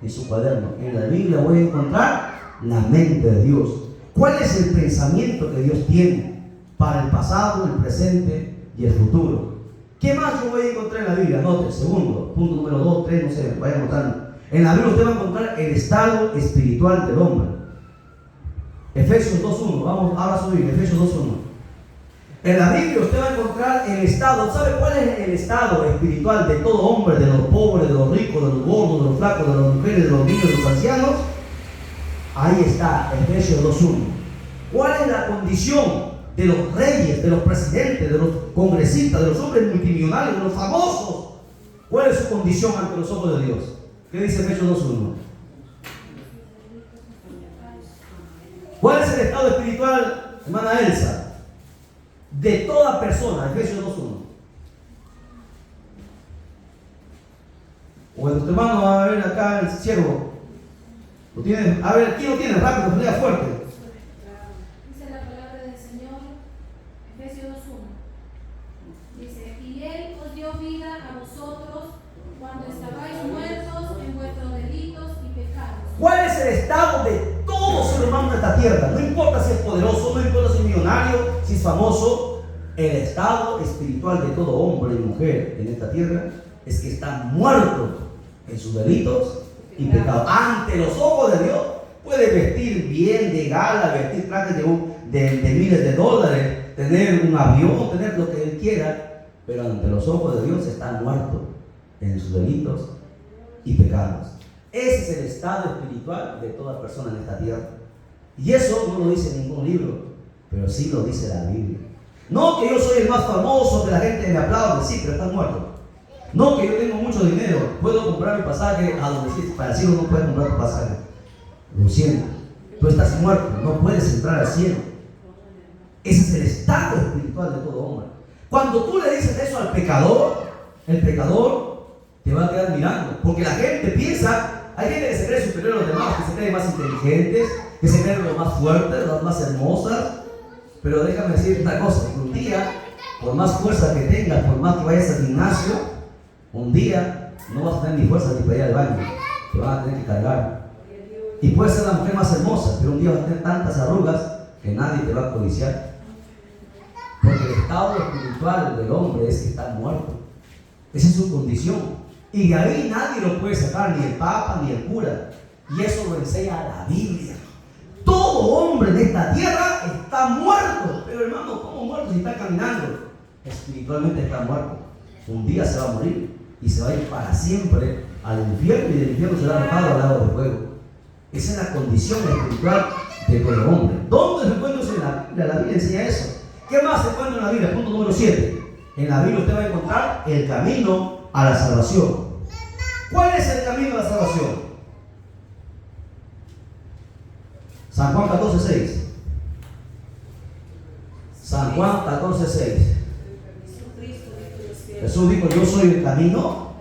en su cuaderno. En la Biblia voy a encontrar la mente de Dios. ¿Cuál es el pensamiento que Dios tiene para el pasado, el presente y el futuro? ¿Qué más yo voy a encontrar en la Biblia? Note, segundo, punto número 2, 3, no sé, vaya notando. En la Biblia usted va a encontrar el estado espiritual del hombre. Efesios 2.1, vamos ahora a subir, Efesios 2.1. En la Biblia usted va a encontrar el estado. ¿Sabe cuál es el estado espiritual de todo hombre? De los pobres, de los ricos, de los gordos, de los flacos, de las mujeres, de los niños, de los ancianos. Ahí está, Efesios 2.1. ¿Cuál es la condición de los reyes, de los presidentes, de los congresistas, de los hombres multimillonarios, de los famosos? ¿Cuál es su condición ante los ojos de Dios? ¿Qué dice Efesios 2.1? ¿Cuál es el estado espiritual, hermana Elsa? De toda persona, Efesios 2.1. O nuestro hermano va a ver acá el siervo. ¿Lo tiene? A ver, ¿quién lo tiene? Rápido, lea fuerte. Dice la palabra del Señor, Efesios 2.1. Dice, y Él os dio vida a vosotros cuando estabais muertos en vuestros delitos y pecados. ¿Cuál es el estado de todo ser humano en esta tierra? No importa si es poderoso, no importa si es millonario, si es famoso. El estado espiritual de todo hombre y mujer en esta tierra es que está muerto en sus delitos y pecados. Ante los ojos de Dios puede vestir bien de gala, vestir trajes de miles de dólares, tener un avión, tener lo que él quiera, pero ante los ojos de Dios está muerto en sus delitos y pecados. Ese es el estado espiritual de toda persona en esta tierra. Y eso no lo dice ningún libro, pero sí lo dice la Biblia. No que yo soy el más famoso, que la gente me aplaude, sí, pero estás muerto. No que yo tengo mucho dinero, puedo comprar mi pasaje a donde sí, para el cielo no puedes comprar tu pasaje. Lo siento, tú estás muerto, no puedes entrar al cielo. Ese es el estado espiritual de todo hombre. Cuando tú le dices eso al pecador, el pecador te va a quedar mirando. Porque la gente piensa, hay gente que se cree superior a los demás, que se cree más inteligentes, que se creen los más fuertes, las más hermosas. Pero déjame decirte una cosa, que un día, por más fuerza que tengas, por más que vayas al gimnasio, un día no vas a tener ni fuerza ni para ir al baño, te van a tener que cargar. Y puedes ser la mujer más hermosa, pero un día vas a tener tantas arrugas que nadie te va a codiciar. Porque el estado espiritual del hombre es que está muerto. Esa es su condición. Y de ahí nadie lo puede sacar, ni el papa ni el cura. Y eso lo enseña la Biblia. Todo hombre de esta tierra está muerto. Pero hermano, ¿cómo muerto si está caminando? Espiritualmente está muerto. Un día se va a morir y se va a ir para siempre al infierno, y del infierno será arrojado al lago de fuego. Esa es la condición espiritual de todo hombre. ¿Dónde se encuentra eso en la Biblia? La Biblia enseña eso. ¿Qué más se encuentra en la Biblia? Punto número 7. En la Biblia usted va a encontrar el camino a la salvación. ¿Cuál es el camino a la salvación? San Juan 14:6. San Juan 14:6. Jesús dijo: yo soy el camino,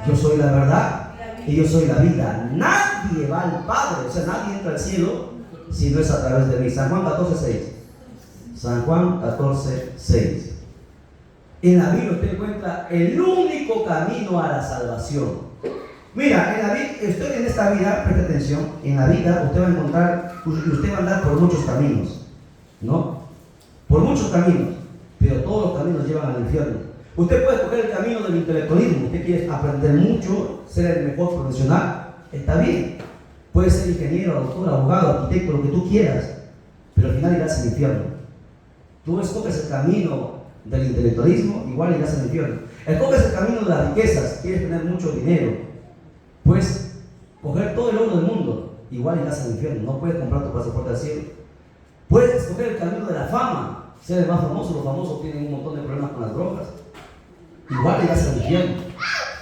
yo soy la verdad y yo soy la vida. Nadie va al Padre, o sea, nadie entra al cielo si no es a través de mí. San Juan 14:6. San Juan 14:6. En la Biblia usted encuentra el único camino a la salvación. Mira, en la vida, usted en esta vida, preste atención, en la vida usted va a encontrar, usted va a andar por muchos caminos, ¿no? Por muchos caminos, pero todos los caminos llevan al infierno. Usted puede escoger el camino del intelectualismo. Usted quiere aprender mucho, ser el mejor profesional, está bien. Puede ser ingeniero, doctor, abogado, arquitecto, lo que tú quieras, pero al final irás al infierno. Tú escoges el camino del intelectualismo, igual irás al infierno. Escoges el camino de las riquezas, quieres tener mucho dinero, puedes coger todo el oro del mundo, igual irás al infierno. No puedes comprar tu pasaporte al cielo. Puedes escoger el camino de la fama, ser el más famoso. Los famosos tienen un montón de problemas con las drogas, igual irás al infierno.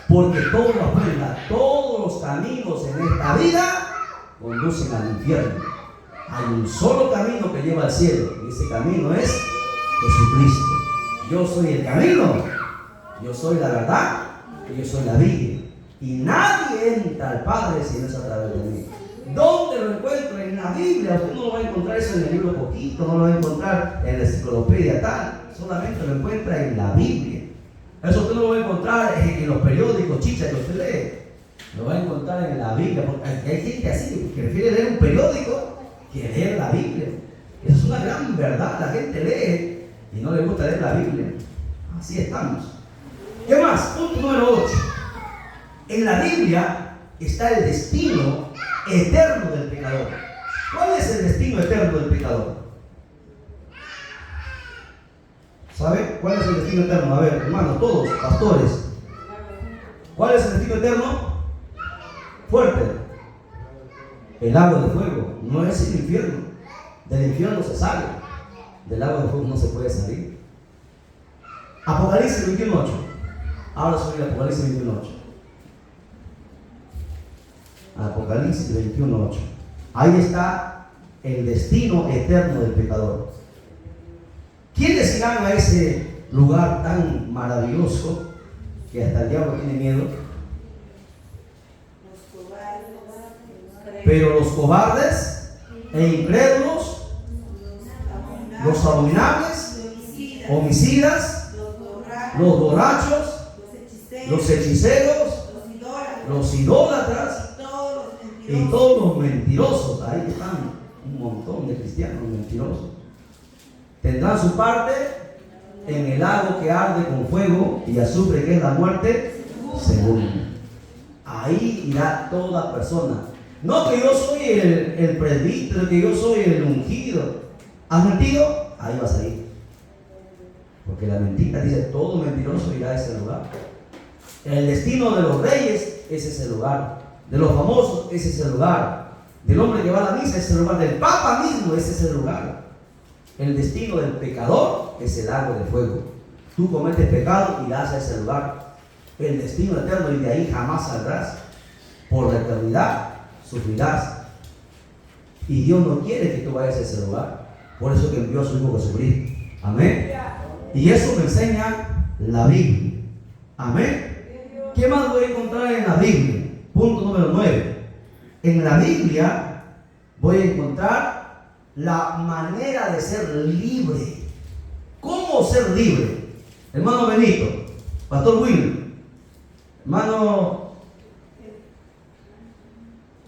Porque todo lo aprenda, todos los caminos en esta vida conducen al infierno. Hay un solo camino que lleva al cielo, y ese camino es Jesucristo. Yo soy el camino, yo soy la verdad y yo soy la vida. Y nadie entra al Padre si no es a través de mí. ¿Dónde lo encuentro? En la Biblia. Usted no lo va a encontrar eso en el libro Poquito, no lo va a encontrar en la enciclopedia tal. Solamente lo encuentra en la Biblia. Eso usted no lo va a encontrar en los periódicos chicha que usted lee. Lo va a encontrar en la Biblia. Porque hay gente así que prefiere leer un periódico que leer la Biblia. Esa es una gran verdad. La gente lee y no le gusta leer la Biblia. Así estamos. ¿Qué más? Punto número 8. En la Biblia está el destino eterno del pecador. ¿Cuál es el destino eterno del pecador? ¿Sabe? ¿Cuál es el destino eterno? A ver, hermanos, todos, pastores. ¿Cuál es el destino eterno? Fuerte. El lago de fuego. No es el infierno. Del infierno se sale. Del lago de fuego no se puede salir. Apocalipsis 21:8. Ahora sobre el Apocalipsis 21:8. Apocalipsis 21:8. Ahí está el destino eterno del pecador. ¿Quiénes irán a ese lugar tan maravilloso que hasta el diablo tiene miedo? Pero los cobardes e incrédulos, los abominables, homicidas, los borrachos, los hechiceros, los idólatras y todos los mentirosos. Ahí están un montón de cristianos mentirosos. Tendrán su parte en el lago que arde con fuego y azufre, que es la muerte segunda. Ahí irá toda persona. No que yo soy el presbítero, que yo soy el ungido. ¿Has mentido? Ahí vas a ir. Porque la mentira dice: todo mentiroso irá a ese lugar. El destino de los reyes es ese lugar. De los famosos es ese lugar. Del hombre que va a la misa es ese lugar. Del papa mismo es ese lugar. El destino del pecador es el lago de fuego. Tú cometes pecado y irás a ese lugar. El destino eterno, y de ahí jamás saldrás. Por la eternidad sufrirás. Y Dios no quiere que tú vayas a ese lugar. Por eso que envió a su Hijo Jesucristo. Amén. Y eso me enseña la Biblia. Amén. ¿Qué más voy a encontrar en la Biblia? Punto número 9. En la Biblia voy a encontrar la manera de ser libre. ¿Cómo ser libre? Hermano Benito, Pastor Will, hermano,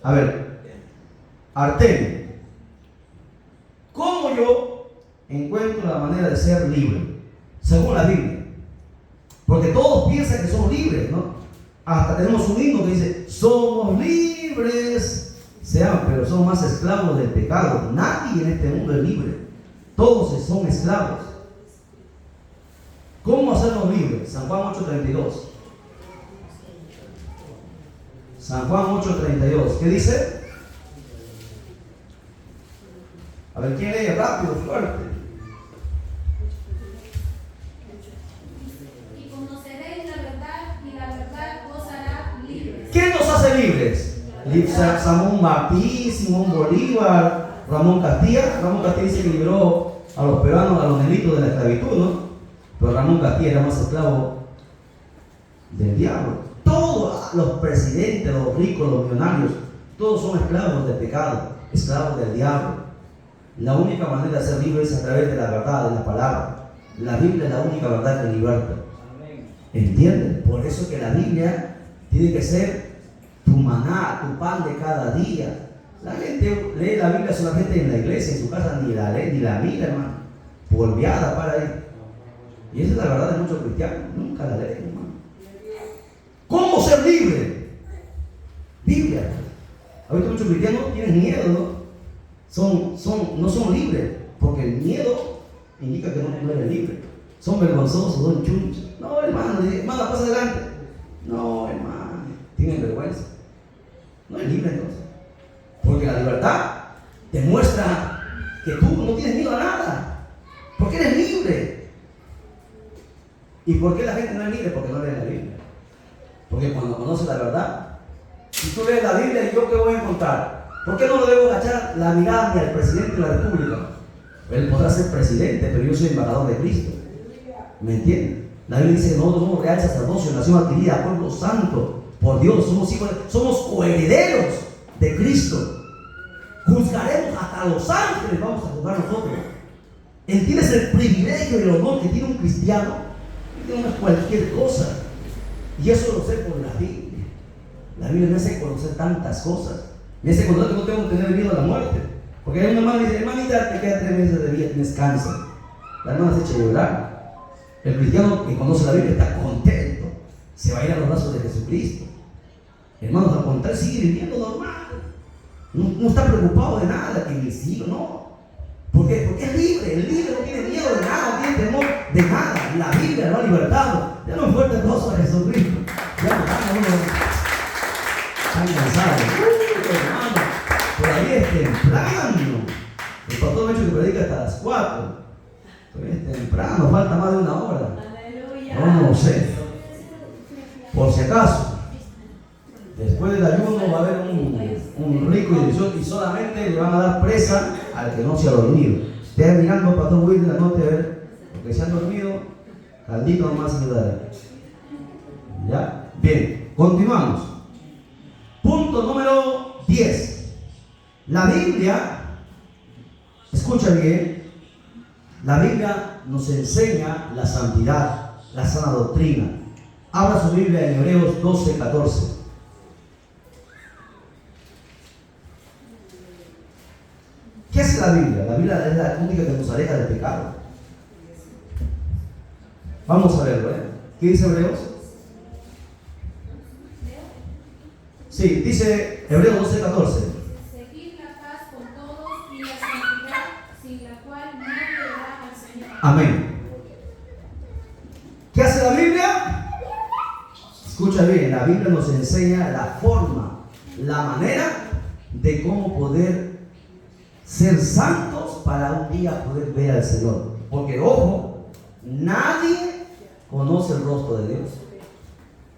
a ver, Artemio, ¿cómo yo encuentro la manera de ser libre? Según la Biblia. Porque todos piensan que somos libres, ¿no? Hasta tenemos un himno que dice, somos libres, pero somos más esclavos del pecado. Nadie en este mundo es libre. Todos son esclavos. ¿Cómo hacernos libres? San Juan 8:32. San Juan 8:32. ¿Qué dice? A ver, ¿quién lee? Rápido, fuerte. Y conoceréis la verdad, y la verdad os hará libres. ¿Quién nos hace libres? Simón Martí, Simón Bolívar, Ramón Castilla. Ramón Castilla dice que liberó a los peruanos, a los negritos de la esclavitud, ¿no? Pero Ramón Castilla era más esclavo del diablo. Todos los presidentes, los ricos, los millonarios, todos son esclavos del pecado, esclavos del diablo. La única manera de ser libre es a través de la verdad, de la palabra. La Biblia es la única verdad que liberta. ¿Entienden? Por eso que la Biblia tiene que ser tu maná, tu pan de cada día. La gente lee la Biblia solamente en la iglesia, en su casa ni la lee, ni la mira, hermano. Polveada para ahí. Y esa es la verdad de muchos cristianos. Nunca la leen, hermano. ¿Cómo ser libre? Biblia. Ahorita muchos cristianos tienen miedo, ¿no? No son libres, porque el miedo indica que no eres libre. Son vergonzosos, son chunchos. No, hermano, pasa adelante. No, hermano, tienen vergüenza. No es libre entonces. Porque la libertad demuestra que tú no tienes miedo a nada. Porque eres libre. ¿Y por qué la gente no es libre? Porque no lee la Biblia. Porque cuando conoce la verdad, si tú lees la Biblia, ¿yo qué voy a encontrar? ¿Por qué no le debo agachar la mirada ni al presidente de la República? Él podrá ser presidente, pero yo soy embajador de Cristo. ¿Me entienden? La Biblia dice que nosotros somos real sacerdocio, nación adquirida, pueblo santo, por Dios, somos hijos, somos coherederos de Cristo. Juzgaremos hasta los ángeles, vamos a juzgar nosotros. ¿Entiendes el privilegio y el honor que tiene un cristiano? Que no es cualquier cosa. Y eso lo sé por la Biblia. La Biblia me hace conocer tantas cosas. Me hace conocer que no tengo que tener miedo a la muerte. Porque hay una hermana que dice, hermanita, te quedan 3 meses de vida, tienes cáncer. La hermana se echa a llorar. El cristiano que conoce la Biblia está contento. Se va a ir a los brazos de Jesucristo. Hermanos, al contrario, sigue viviendo normal. No está preocupado de nada, que mis hijos, no. ¿Por qué? Porque es libre. El libre no tiene miedo de nada, no tiene temor de nada. La Biblia lo ha libertado. Denle un fuerte aplauso a Jesucristo. Ya no están cansados. Hermano, por ahí es temprano. El pastor me ha dicho que predica hasta las 4. Todavía es temprano, falta más de 1 hora. No sé. Por si acaso, después del ayuno va a haber un rico y delicioso, y solamente le van a dar presa al que no se ha dormido. Estén mirando Pastor Will de la noche, a ver, los que se han dormido, caldito nomás se le dará. ¿Ya? Bien, continuamos. Punto número 10. La Biblia, escucha bien, la Biblia nos enseña la santidad, la sana doctrina. Abra su Biblia en Hebreos 12:14. ¿Qué hace la Biblia? La Biblia es la única que nos aleja del pecado. Vamos a verlo, ¿eh? ¿Qué dice Hebreos? Sí, dice Hebreos 12:14. Seguid la paz con todos y la santidad, sin la cual nadie verá al Señor. Amén. ¿Qué hace la Biblia? Escucha bien, la Biblia nos enseña la forma, la manera de cómo poder ser santos para un día poder ver al Señor. Porque, ojo, nadie conoce el rostro de Dios.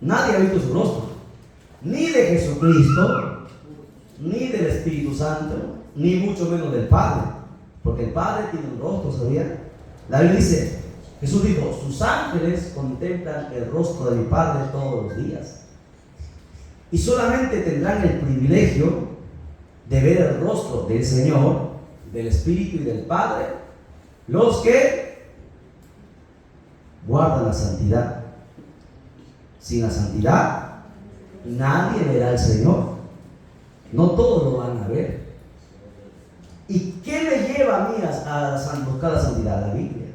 Nadie ha visto su rostro. Ni de Jesucristo, ni del Espíritu Santo, ni mucho menos del Padre. Porque el Padre tiene un rostro, ¿sabía? La Biblia dice, Jesús dijo, sus ángeles contemplan el rostro de mi Padre todos los días. Y solamente tendrán el privilegio de ver el rostro del Señor, del Espíritu y del Padre, los que guardan la santidad. Sin la santidad, nadie verá al Señor. No todos lo van a ver. ¿Y qué me lleva a mí a buscar la santidad? La Biblia.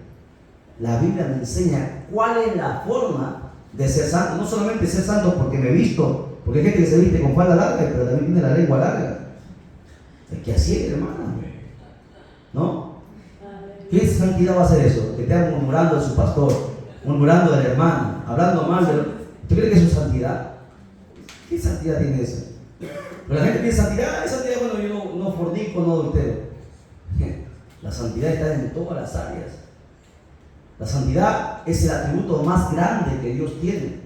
La Biblia me enseña cuál es la forma de ser santo. No solamente ser santo porque me he visto, porque hay gente que se viste con falda larga, pero también tiene la lengua larga. Es que así es, hermano. ¿No? ¿Qué santidad va a ser eso? Que esté murmurando de su pastor, murmurando del hermano, hablando mal de... ¿Tú crees que es su santidad? ¿Qué santidad tiene eso? Pero la gente piensa santidad, santidad, bueno, yo no fornico, no adultero. La santidad está en todas las áreas. La santidad es el atributo más grande que Dios tiene.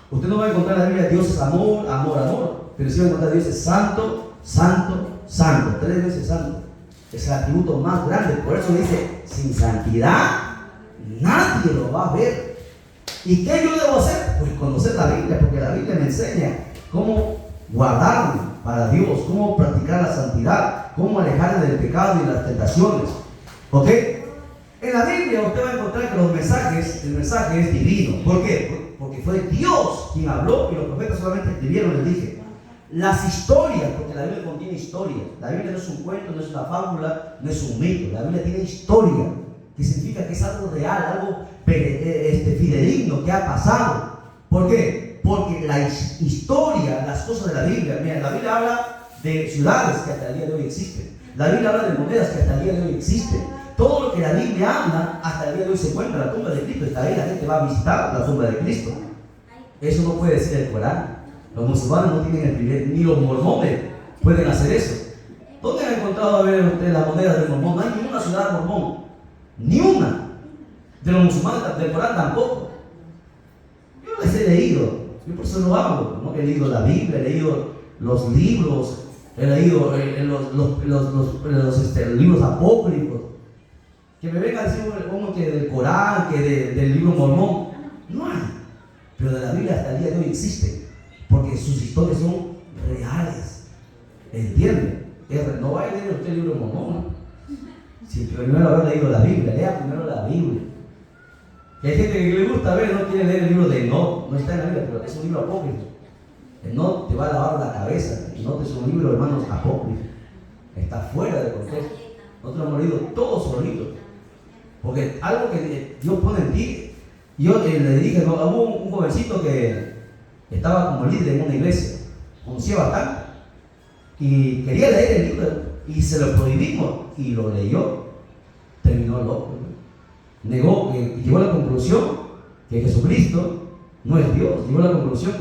Usted no va a encontrar en la Biblia Dios es amor, amor, amor, pero sí va a encontrar Dios es santo, santo, santo, 3 veces santo. Es el atributo más grande. Por eso dice, sin santidad nadie lo va a ver. ¿Y qué yo debo hacer? Pues conocer la Biblia, porque la Biblia me enseña cómo guardarme para Dios, cómo practicar la santidad, cómo alejarme del pecado y de las tentaciones. ¿Ok? En la Biblia usted va a encontrar que el mensaje es divino. ¿Por qué? Porque fue Dios quien habló y los profetas solamente escribieron, les dije. Las historias, porque la Biblia contiene historias. La Biblia no es un cuento, no es una fábula, no es un mito. La Biblia tiene historia, que significa que es algo real, algo fidedigno que ha pasado. ¿Por qué? Porque la historia, las cosas de la Biblia, mira, la Biblia habla de ciudades que hasta el día de hoy existen. La Biblia habla de monedas que hasta el día de hoy existen. Todo lo que la Biblia habla, hasta el día de hoy se encuentra. La tumba de Cristo está ahí, la gente va a visitar la tumba de Cristo. Eso no puede decir el Corán. Los musulmanes no tienen el privilegio, ni los mormones pueden hacer eso. ¿Dónde han encontrado a ver usted las monedas del mormón? No hay ninguna ciudad mormón, ni una. De los musulmanes, del Corán tampoco. Yo les he leído, yo por eso lo hablo, ¿no? He leído la Biblia, he leído los libros, he leído los libros apócrifos. Que me venga a decir uno que del Corán, que del libro mormón, no hay. Pero de la Biblia hasta el día de hoy existe, porque sus historias son reales. ¿Entiende? No vaya a leer usted el libro mormón, ¿no? Si primero haber leído la Biblia, lea primero la Biblia. Que hay gente que le gusta ver, no quiere leer el libro de Enoch, no está en la Biblia, pero es un libro apócrifo. Enoch te va a lavar la cabeza. Enoch es un libro, hermanos, apócrifo. Está fuera de contexto. Nosotros hemos leído todos los libros. Porque algo que Dios pone en ti, yo le dije, ¿no? Hubo un jovencito que estaba como líder en una iglesia, conocía bastante, y quería leer el libro, y se lo prohibimos, y lo leyó, terminó loco. Negó, llegó a la conclusión que Jesucristo no es Dios, llegó a la conclusión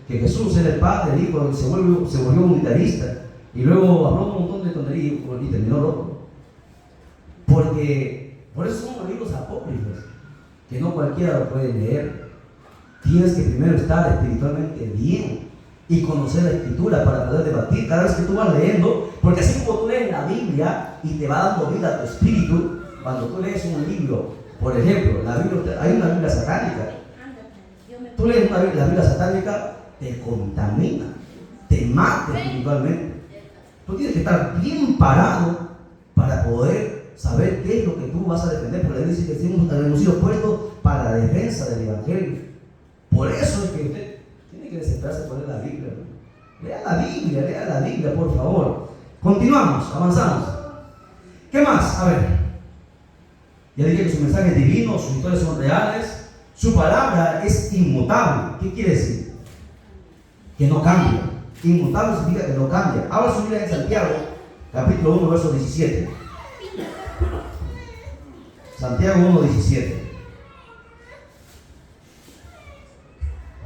que Jesús era el Padre, el Hijo, se volvió unitarista, y luego habló un montón de tonterías y terminó loco. Porque por eso son los libros apócrifos, que no cualquiera lo puede leer. Tienes que primero estar espiritualmente bien y conocer la Escritura para poder debatir cada vez que tú vas leyendo, porque así como tú lees la Biblia y te va dando vida a tu espíritu, cuando tú lees un libro, por ejemplo, hay una Biblia satánica. Tú lees la Biblia satánica, te contamina, te mata espiritualmente. Tú tienes que estar bien parado para poder saber qué es lo que tú vas a defender, porque le dice que hemos sido puestos para la defensa del Evangelio. Por eso es que usted tiene que desesperarse por leer la Biblia. Lea la Biblia, por favor. Continuamos, avanzamos. ¿Qué más? A ver, ya dije que su mensaje es divino, sus historias son reales, su palabra es inmutable. ¿Qué quiere decir? Que no cambia. Inmutable significa que no cambia. Ahora su Biblia en Santiago, capítulo 1, verso 17. Santiago 1:17.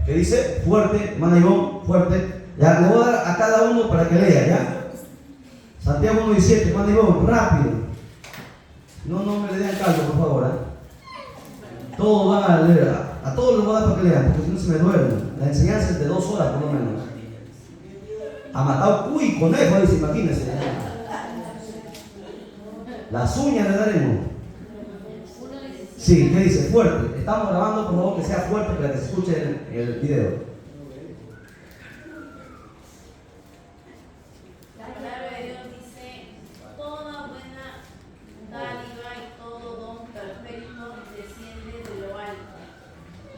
¿Qué dice? Fuerte, hermana Ivonne, fuerte. Ya, le voy a dar a cada uno para que lea, ¿ya? Santiago 1:17, hermana Ivonne, rápido. No me le den caldo, por favor, ¿eh? Todos van a leer, a todos les voy a dar para que lean, porque si no se me duermen. La enseñanza es de 2 horas, por lo menos. Ha matado cuy, conejo, dice, imagínense. Las uñas le daremos. Sí, ¿qué dice? Fuerte. Estamos grabando, por favor, que sea fuerte para que se escuche el video. La palabra de Dios dice: toda buena dádiva y todo don perfecto desciende de lo alto,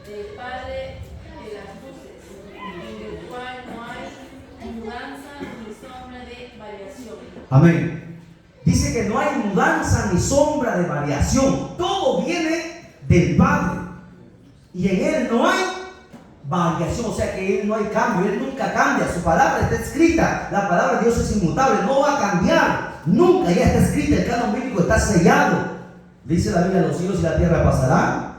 del Padre de las luces, en el cual no hay mudanza ni sombra de variación. Amén. Dice que no hay mudanza ni sombra de variación. Todo viene del Padre. Y en Él no hay variación. O sea que Él no hay cambio. Él nunca cambia. Su palabra está escrita. La palabra de Dios es inmutable. No va a cambiar. Nunca. Ya está escrita. El canon bíblico está sellado. Dice la Biblia: los cielos y la tierra pasarán,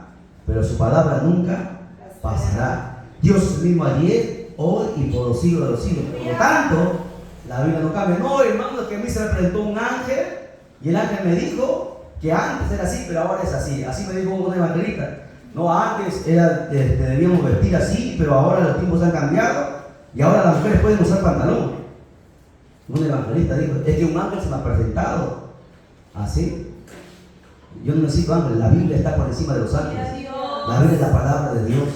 pero su palabra nunca pasará. Dios es el mismo ayer, hoy y por los siglos de los siglos. Por lo tanto, la Biblia no cambia. No, hermano, que a mí se me presentó un ángel y el ángel me dijo que antes era así, pero ahora es así. Así me dijo un evangelista. No, antes debíamos vestir así, pero ahora los tiempos han cambiado y ahora las mujeres pueden usar pantalón. Un evangelista dijo: es que un ángel se me ha presentado así. Yo no necesito ángeles. La Biblia está por encima de los ángeles. La Biblia es la palabra de Dios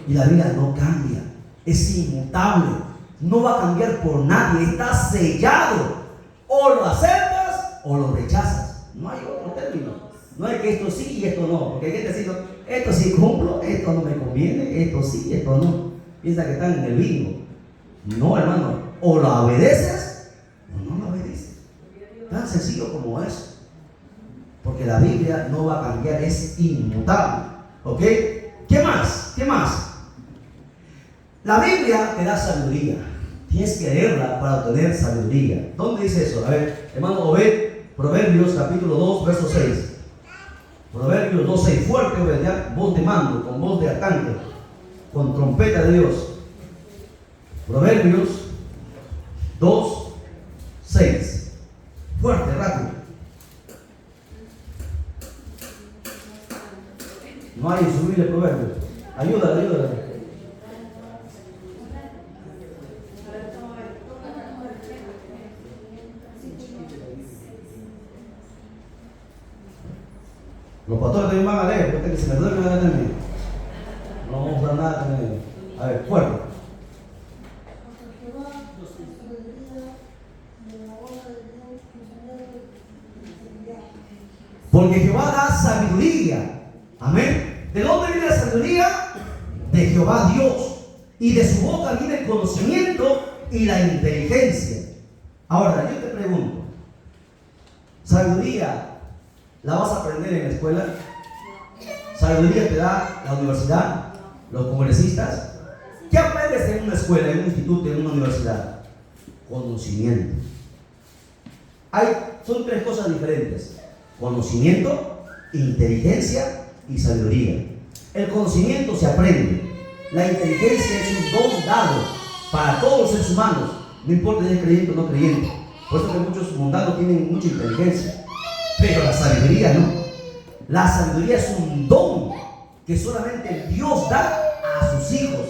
y la Biblia no cambia. Es inmutable. No va a cambiar por nadie. Está sellado. O lo aceptas o lo rechazas. No hay otro término. No hay que esto sí y esto no. Porque hay gente diciendo: esto sí cumplo, esto no me conviene, esto sí, esto no. Piensa que están en el bingo. No, hermano. O lo obedeces o no lo obedeces. Tan sencillo como eso. Porque la Biblia no va a cambiar. Es inmutable. ¿Ok? ¿Qué más? ¿Qué más? La Biblia te da sabiduría. Tienes que leerla para obtener sabiduría. ¿Dónde dice eso? A ver, hermano, Proverbios capítulo 2, verso 6. Proverbios 2, 6. Fuerte, Obed, ya, voz de mando, con voz de arcángel, con trompeta de Dios. Proverbios 2, 6. Fuerte, rápido. No hay en su Biblia Proverbios. Ayúdale, ayúdale. Los pastores también van a leer, porque que se me duerme van a también. No vamos a usar nada también. A ver, fuerte. Porque Jehová da sabiduría. Amén. ¿De dónde viene la sabiduría? De Jehová Dios. Y de su boca viene el conocimiento y la inteligencia. Ahora, yo te pregunto: ¿sabiduría la vas a aprender en la escuela? ¿Sabiduría te da la universidad? ¿Los congresistas? ¿Qué aprendes en una escuela, en un instituto, en una universidad? Conocimiento. Son tres cosas diferentes: conocimiento, inteligencia y sabiduría. El conocimiento se aprende. La inteligencia es un don dado para todos los seres humanos, no importa si es creyente o no creyente. Por eso que muchos mundanos tienen mucha inteligencia, pero la sabiduría no. La sabiduría es un don que solamente Dios da a sus hijos.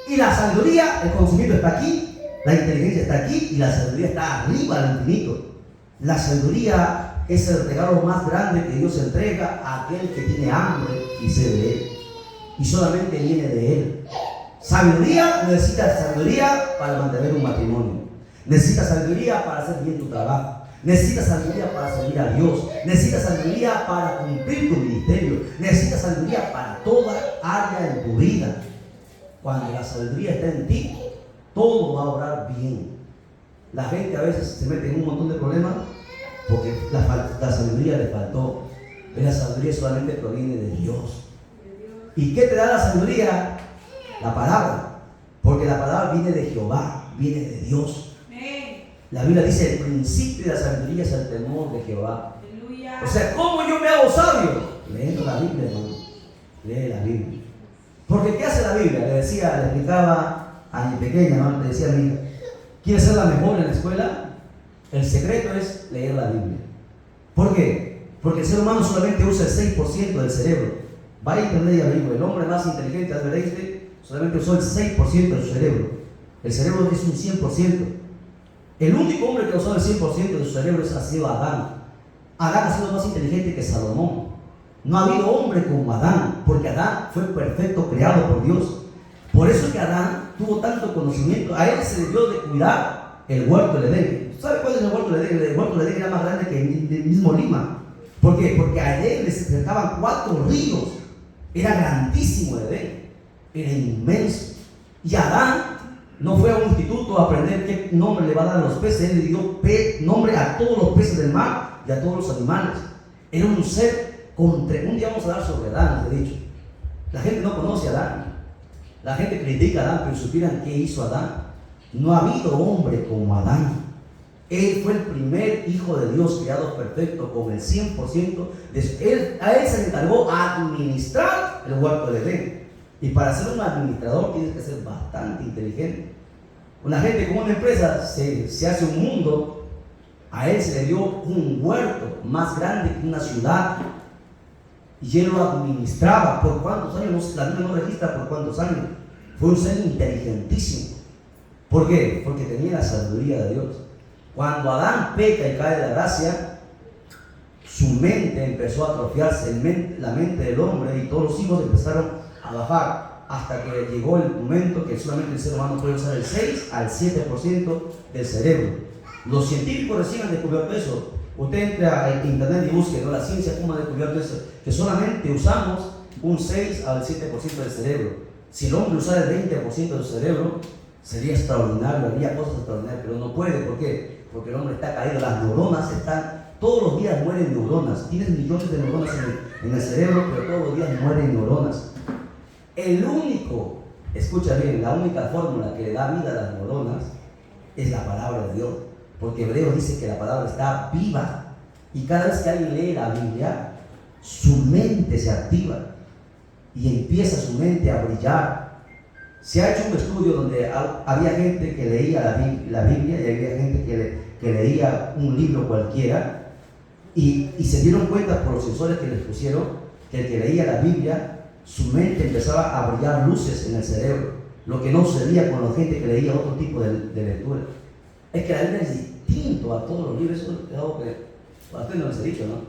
Y la sabiduría, el conocimiento está aquí, la inteligencia está aquí y la sabiduría está arriba al infinito. La sabiduría es el regalo más grande que Dios entrega a aquel que tiene hambre y sed de Él. Y solamente viene de Él. Sabiduría, necesitas sabiduría para mantener un matrimonio. Necesitas sabiduría para hacer bien tu trabajo. Necesitas sabiduría para servir a Dios. Necesitas sabiduría para cumplir tu ministerio. Necesitas sabiduría para toda área de tu vida. Cuando la sabiduría está en ti, todo va a obrar bien. La gente a veces se mete en un montón de problemas porque la sabiduría le faltó. Pero la sabiduría solamente proviene de Dios. ¿Y qué te da la sabiduría? La palabra. Porque la palabra viene de Jehová, viene de Dios. La Biblia dice: el principio de la sabiduría es el temor de Jehová. O sea, ¿cómo yo me hago sabio? Leyendo la Biblia, hermano. Lee la Biblia. Porque ¿qué hace la Biblia? Le explicaba a mi pequeña, ¿no? Le decía a mi hija: ¿quieres ser la mejor en la escuela? El secreto es leer la Biblia. ¿Por qué? Porque el ser humano solamente usa el 6% del cerebro. Vaya a internet y averigüe. El hombre más inteligente, Albert Einstein, solamente usó el 6% de su cerebro. El cerebro es un 100%. El único hombre que ha usado el 100% de su cerebro ha sido Adán. Adán ha sido más inteligente que Salomón. No ha habido hombre como Adán, porque Adán fue perfecto, creado por Dios. Por eso es que Adán tuvo tanto conocimiento. A él se debió de cuidar el huerto del Edén. ¿Sabe cuál es el huerto del Edén? El huerto del Edén era más grande que el mismo Lima. ¿Por qué? Porque a Edén le acercaban 4 ríos. Era grandísimo Edén. Era inmenso. Y Adán no fue a un instituto a aprender qué nombre le va a dar a los peces. Él le dio nombre a todos los peces del mar y a todos los animales. Era un ser un día vamos a hablar sobre Adán, les he dicho. La gente no conoce a Adán. La gente critica a Adán, pero supieran qué hizo Adán. No ha habido hombre como Adán. Él fue el primer hijo de Dios creado perfecto con el 100% a él se le encargó administrar el huerto de Edén. Y para ser un administrador tienes que ser bastante inteligente. Una gente con una empresa se hace un mundo. A él se le dio un huerto más grande que una ciudad. Y él lo administraba. ¿Por cuántos años? La Biblia no registra por cuántos años. Fue un ser inteligentísimo. ¿Por qué? Porque tenía la sabiduría de Dios. Cuando Adán peca y cae de la gracia, su mente empezó a atrofiarse, la mente del hombre, y todos los hijos empezaron a bajar, hasta que llegó el momento que solamente el ser humano puede usar el 6 al 7% del cerebro. Los científicos recién han descubierto eso. Usted entra a internet y busque, ¿no? La ciencia cómo ha descubierto eso, que solamente usamos un 6 al 7% del cerebro. Si el hombre usara el 20% del cerebro, sería extraordinario, haría cosas extraordinarias, pero no puede. ¿Por qué? Porque el hombre está caído, las neuronas todos los días mueren neuronas. Tienes millones de neuronas en el cerebro, pero todos los días mueren neuronas. Escucha bien, la única fórmula que le da vida a las neuronas es la palabra de Dios. Porque Hebreos dice que la palabra está viva. Y cada vez que alguien lee la Biblia, su mente se activa y empieza su mente a brillar. Se ha hecho un estudio donde había gente que leía la Biblia y había gente que leía un libro cualquiera, y se dieron cuenta por los sensores que les pusieron que el que leía la Biblia, su mente empezaba a brillar luces en el cerebro, lo que no sucedía con la gente que leía otro tipo de lectura. Es que la Biblia es distinto a todos los libros. Eso es algo que a ustedes no les he dicho, ¿no?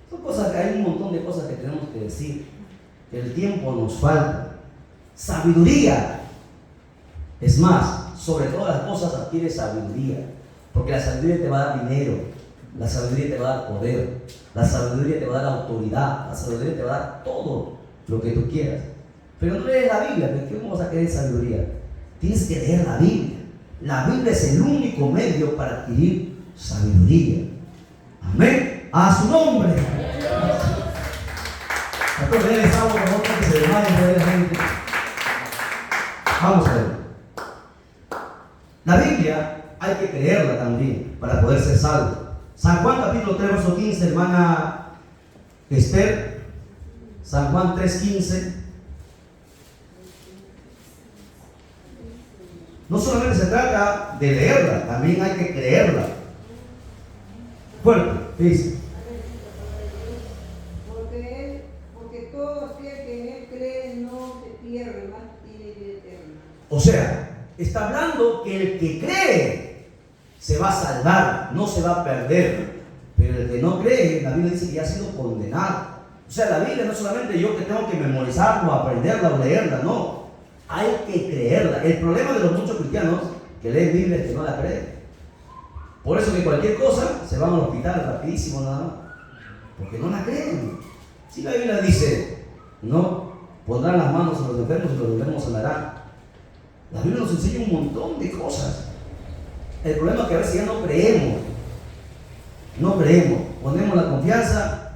Son cosas que hay un montón de cosas que tenemos que decir, que el tiempo nos falta. Sabiduría. Es más, sobre todas las cosas adquiere sabiduría, porque la sabiduría te va a dar dinero, la sabiduría te va a dar poder, la sabiduría te va a dar autoridad, la sabiduría te va a dar todo lo que tú quieras. Pero no lees la Biblia, ¿de qué vamos a querer sabiduría? Tienes que leer la Biblia. La Biblia es el único medio para adquirir sabiduría. Amén. A su nombre. Vamos a ver. La Biblia hay que creerla también para poder ser salvo. San Juan capítulo 3 verso 15, hermana Esther. San Juan 3:15. No solamente se trata de leerla, también hay que creerla. Fuerte, dice. Porque todo aquel que en él cree no se pierde, más tiene vida eterna. O sea, está hablando que el que cree se va a salvar, no se va a perder. Pero el que no cree, la Biblia dice que ya ha sido condenado. O sea, la Biblia no es solamente yo que tengo que memorizarla o aprenderla o leerla, no. Hay que creerla. El problema de los muchos cristianos que leen Biblia es que no la creen. Por eso que cualquier cosa se van al hospital rapidísimo nada más, porque no la creen. Si la Biblia dice, no pondrán las manos a los enfermos y los enfermos sanarán. La Biblia nos enseña un montón de cosas. El problema es que a veces ya no creemos. No creemos. Ponemos la confianza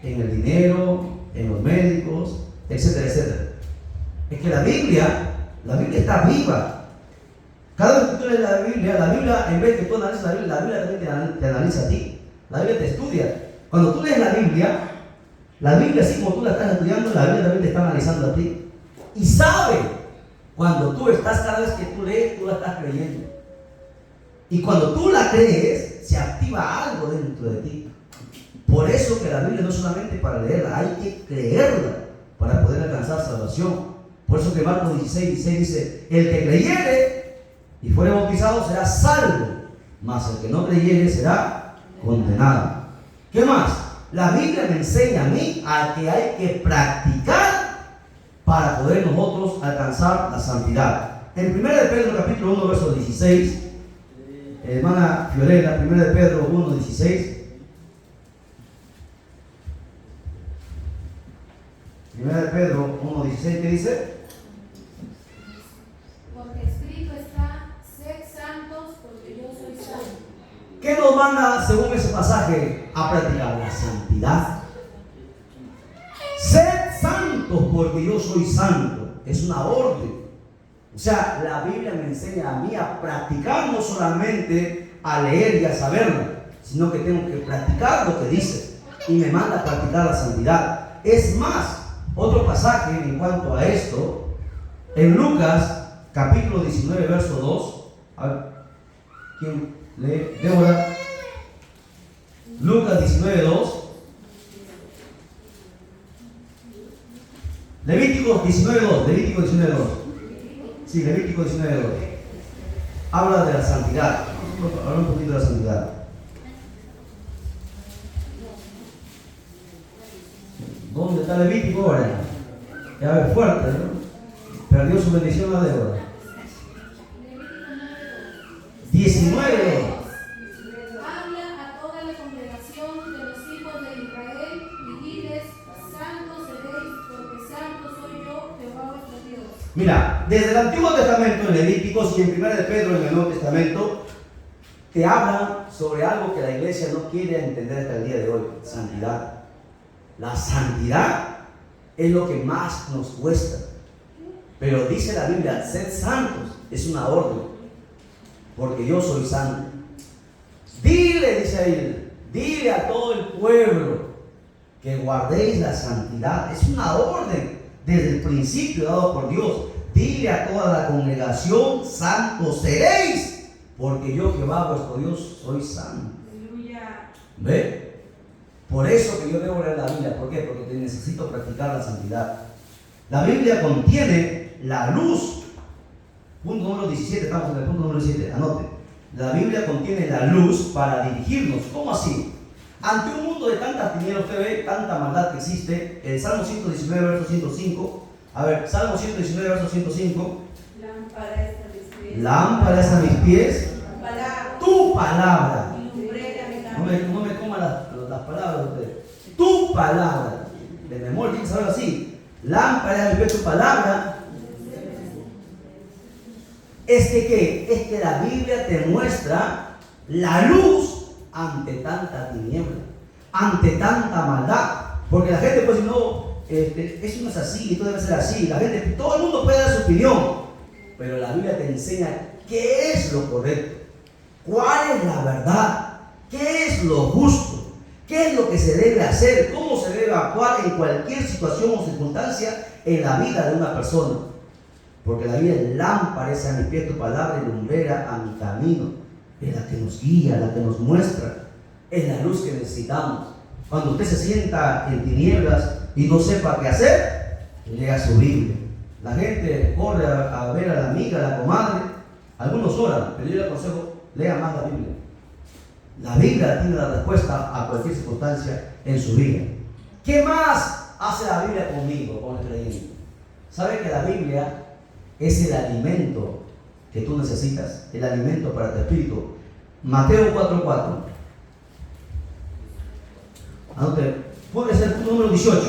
en el dinero, en los médicos, etcétera, etcétera. Es que la Biblia está viva. Cada vez que tú lees la Biblia, en vez de que tú analices la Biblia también te analiza a ti. La Biblia te estudia. Cuando tú lees la Biblia, así como tú la estás estudiando, la Biblia también te está analizando a ti. Y sabe, cuando tú estás, cada vez que tú lees, tú la estás creyendo. Y cuando tú la crees, se activa algo dentro de ti. Por eso que la Biblia no es solamente para leerla, hay que creerla para poder alcanzar salvación. Por eso que Marcos 16 dice, el que creyere y fuere bautizado será salvo, mas el que no creyere será condenado. ¿Qué más? La Biblia me enseña a mí a que hay que practicar para poder nosotros alcanzar la santidad. En 1 de Pedro capítulo 1 verso 16, hermana Fiorella, 1 de Pedro 1, 16. 1 de Pedro 1, 16, ¿qué dice? Porque escrito está, sed santos porque yo soy santo. ¿Qué nos manda según ese pasaje a practicar? La santidad. Sed santos porque yo soy santo. Es una orden. O sea, la Biblia me enseña a mí a practicar, no solamente a leer y a saberlo, sino que tengo que practicar lo que dice. Y me manda a practicar la santidad. Es más, otro pasaje en cuanto a esto, en Lucas capítulo 19, verso 2. A ver, ¿quién lee? Débora. Lucas 19, 2. Levítico 19, 2. Levítico 19, 2. Sí, Levítico 19, 2. Habla de la santidad. Habla un poquito de la santidad. ¿Dónde está Levítico ahora? Ya ves, fuerte, ¿no? Perdió su bendición a Débora. 19. Habla a toda la congregación de los hijos de Israel y diles, santos seréis, porque santo soy yo, Jehová vuestro Dios. Mira, desde el Antiguo Testamento, en Levíticos y en 1 de Pedro, en el Nuevo Testamento, te hablan sobre algo que la iglesia no quiere entender hasta el día de hoy: santidad. La santidad es lo que más nos cuesta. Pero dice la Biblia, sed santos, es una orden, porque yo soy santo. Dile, dice ahí, dile a todo el pueblo que guardéis la santidad. Es una orden desde el principio dado por Dios. Dile a toda la congregación, santos seréis, porque yo, Jehová vuestro Dios, soy santo. Aleluya. ¿Ve? Por eso que yo debo leer la Biblia. ¿Por qué? Porque necesito practicar la santidad. La Biblia contiene la luz. Punto número 17, estamos en el punto número 17, anote. La Biblia contiene la luz para dirigirnos. ¿Cómo así? Ante un mundo de tantas tinieblas, usted ve tanta maldad que existe. El Salmo 119, verso 105. A ver, Salmo 119, verso 105. Lámpara es a mis pies. Lámpara es a mis pies Palabra. tu palabra. Y lumbrera mi No camino. me coma las palabras de usted. Tu palabra. De memoria, tiene que saber así. Lámpara es tu palabra. Es que ¿qué? Es que la Biblia te muestra la luz ante tanta tiniebla, ante tanta maldad. Porque la gente puede decir, no, eso no es así, esto debe ser así. La gente, todo el mundo puede dar su opinión, pero la Biblia te enseña qué es lo correcto, cuál es la verdad, qué es lo justo, qué es lo que se debe hacer, cómo se debe actuar en cualquier situación o circunstancia en la vida de una persona. Porque la vida es lámpara, es a mi pie tu palabra, y lumbrera a mi camino. Es la que nos guía, la que nos muestra, es la luz que necesitamos. Cuando usted se sienta en tinieblas y no sepa qué hacer, lea su Biblia. La gente corre a ver a la amiga, a la comadre. Algunos oran, pero yo le aconsejo, lea más la Biblia. La Biblia tiene la respuesta a cualquier circunstancia en su vida. ¿Qué más hace la Biblia conmigo, con el creyente? ¿Sabe que la Biblia es el alimento que tú necesitas, el alimento para tu espíritu? Mateo 4:4. Anote, puede ser el punto número 18.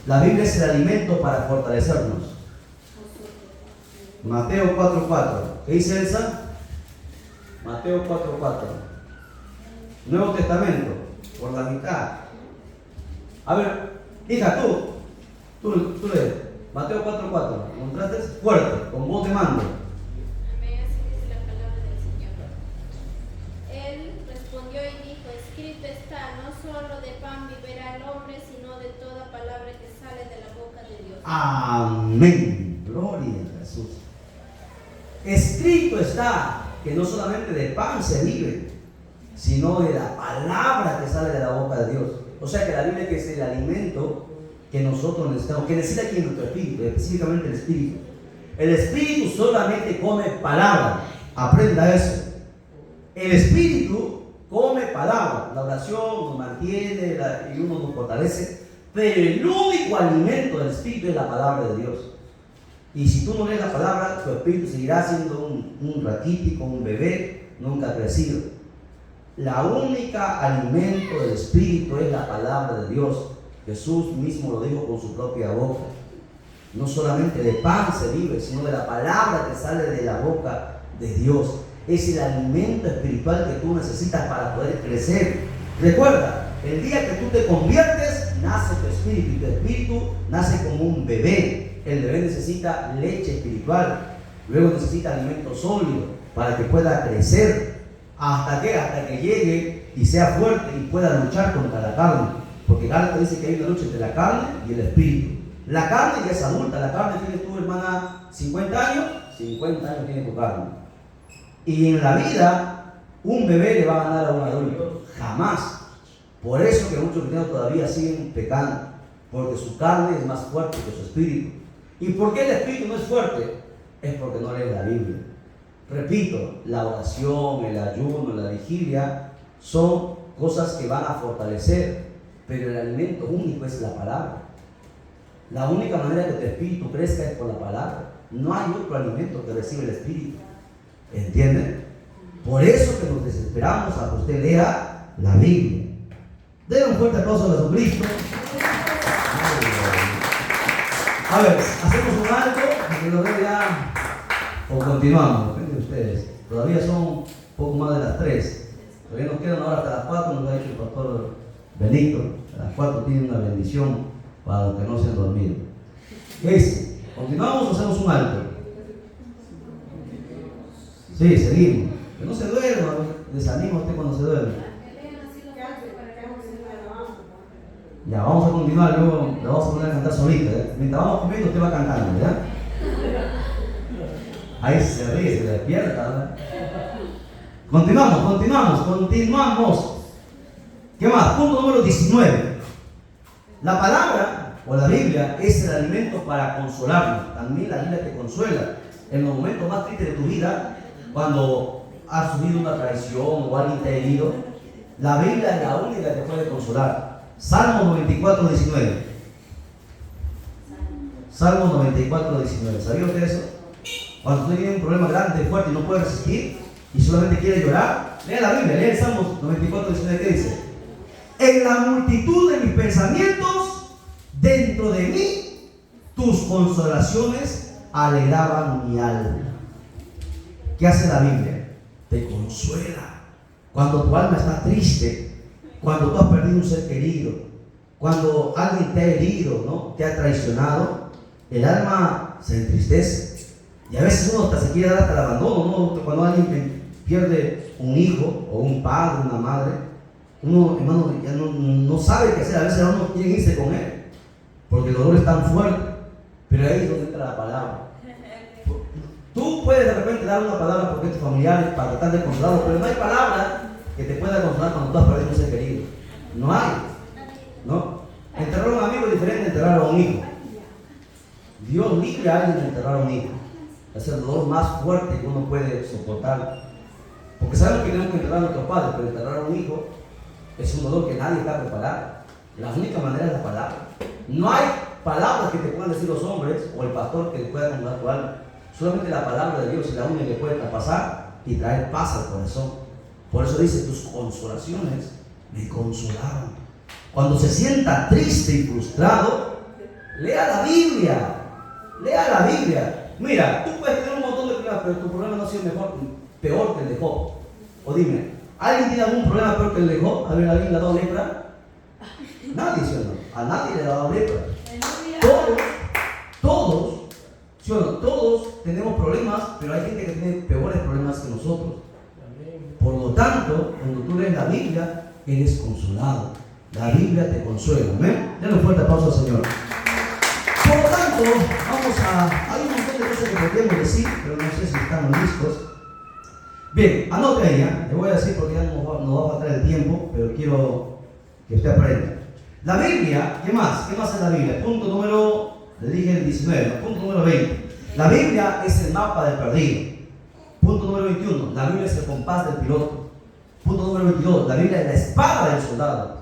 La Biblia es el alimento para fortalecernos. Mateo 4:4. ¿Qué dice Elsa? Mateo 4:4. Nuevo Testamento, por la mitad. A ver, hija, tú lees. Mateo 4:4. ¿Encontraste? Fuerte, con voz de mando. Amén, así dice la palabra del Señor. Él respondió y dijo, escrito está, no solo de pan vivirá el hombre, sino de toda palabra que sale de la boca de Dios. Amén. Gloria a Jesús. Escrito está que no solamente de pan se vive, sino de la palabra que sale de la boca de Dios. O sea que la Biblia que es el alimento que nosotros necesitamos, que necesita aquí nuestro espíritu, específicamente el espíritu. El espíritu solamente come palabra. Aprenda eso. El espíritu come palabra. La oración nos mantiene y uno nos fortalece, pero el único alimento del espíritu es la palabra de Dios. Y si tú no lees la palabra, tu espíritu seguirá siendo un raquítico, un bebé, nunca crecido. La única alimento del espíritu es la palabra de Dios. Jesús mismo lo dijo con su propia boca. No solamente de pan se vive, sino de la palabra que sale de la boca de Dios. Es el alimento espiritual que tú necesitas para poder crecer. Recuerda, el día que tú te conviertes, nace tu espíritu, y tu espíritu nace como un bebé. El bebé necesita leche espiritual, luego necesita alimento sólido para que pueda crecer. ¿Hasta qué? Hasta que llegue y sea fuerte y pueda luchar contra la carne. Porque Gálatas dice que hay una lucha entre la carne y el espíritu. La carne ya es adulta. La carne tiene tu hermana 50 años, 50 años tiene tu carne. Y en la vida, un bebé le va a ganar a un adulto. Jamás. Por eso que muchos cristianos todavía siguen pecando. Porque su carne es más fuerte que su espíritu. ¿Y por qué el espíritu no es fuerte? Es porque no lee la Biblia. Repito, la oración, el ayuno, la vigilia son cosas que van a fortalecer, pero el alimento único es la palabra. La única manera que tu espíritu crezca es por la palabra. No hay otro alimento que recibe el espíritu. ¿Entienden? Por eso que nos desesperamos a que usted lea la Biblia. Den un fuerte aplauso a Jesucristo. A ver, hacemos un alto y lo veo ya. O continuamos, depende de ustedes. Todavía son poco más de las 3. Todavía nos quedan ahora hasta las 4, nos ha dicho el pastor Benito. A las 4 tiene una bendición para los que no se han dormido. ¿Qué dice? ¿Continuamos o hacemos un alto? Sí, seguimos. Que no se duerma, desanima usted cuando se duerme. Ya, vamos a continuar, luego le vamos a poner a cantar solita. Mientras vamos comiendo, usted va cantando, ¿ya? Ahí se ríe, se despierta, ¿verdad? Continuamos. ¿Qué más? Punto número 19. La palabra o la Biblia es el alimento para consolarnos. También la Biblia te consuela. En los momentos más tristes de tu vida, cuando has sufrido una traición o alguien te ha herido, la Biblia es la única que te puede consolar. Salmo 94, 19. Salmo 94, 19. ¿Sabía usted eso? Cuando usted tiene un problema grande, fuerte y no puede resistir y solamente quiere llorar, lea la Biblia, lea el Salmo 94, 19. ¿Qué dice? En la multitud de mis pensamientos, dentro de mí, tus consolaciones alegraban mi alma. ¿Qué hace la Biblia? Te consuela. Cuando tu alma está triste, cuando tú has perdido un ser querido, cuando alguien te ha herido, ¿no? Te ha traicionado, el alma se entristece. Y a veces uno hasta se quiere dar hasta el abandono, ¿no? Cuando alguien pierde un hijo o un padre, una madre, uno, hermano, ya no sabe qué hacer. A veces uno quiere irse con él, porque el dolor es tan fuerte. Pero ahí es donde entra la palabra. Tú puedes de repente dar una palabra porque es tu familiar para tratar de consolarlo, pero no hay palabra que te pueda consolar cuando tú has perdido un ser querido. No hay, ¿no? Enterrar a un amigo es diferente de enterrar a un hijo. Dios libre a alguien de enterrar a un hijo. Es el dolor más fuerte que uno puede soportar. Porque sabemos que tenemos que enterrar a nuestros padres, pero enterrar a un hijo es un dolor que nadie está preparado. La única manera es la palabra. No hay palabras que te puedan decir los hombres o el pastor que te pueda consolar tu alma. Solamente la palabra de Dios es la única que puede traspasar y traer paz al corazón. Por eso dice, tus consolaciones me consolaron. Cuando se sienta triste y frustrado, lea la Biblia. Lea la Biblia. Mira, tú puedes tener un montón de problemas, pero tu problema no ha sido peor que el de Job. O dime, ¿alguien tiene algún problema peor que el de Job? A ver, ¿alguien le ha dado lepra? Nadie, ¿sí o no? A nadie le ha dado lepra. Todos, ¿sí o no? Todos tenemos problemas, pero hay gente que tiene peores problemas que nosotros. Por lo tanto, cuando tú lees la Biblia, eres consolado. La Biblia te consuela. ¿Amén? Denle un fuerte aplauso al Señor. Por lo tanto, hay un montón de cosas que podemos decir, pero no sé si estamos listos. Bien, anote ahí, le voy a decir porque ya nos va a faltar el tiempo, pero quiero que usted aprenda. La Biblia, ¿qué más? ¿Qué más es la Biblia? Punto número, le dije el 19, punto número 20. La Biblia es el mapa del perdido. Punto número 21, la Biblia es el compás del piloto. Punto número 22. La Biblia es la espada del soldado.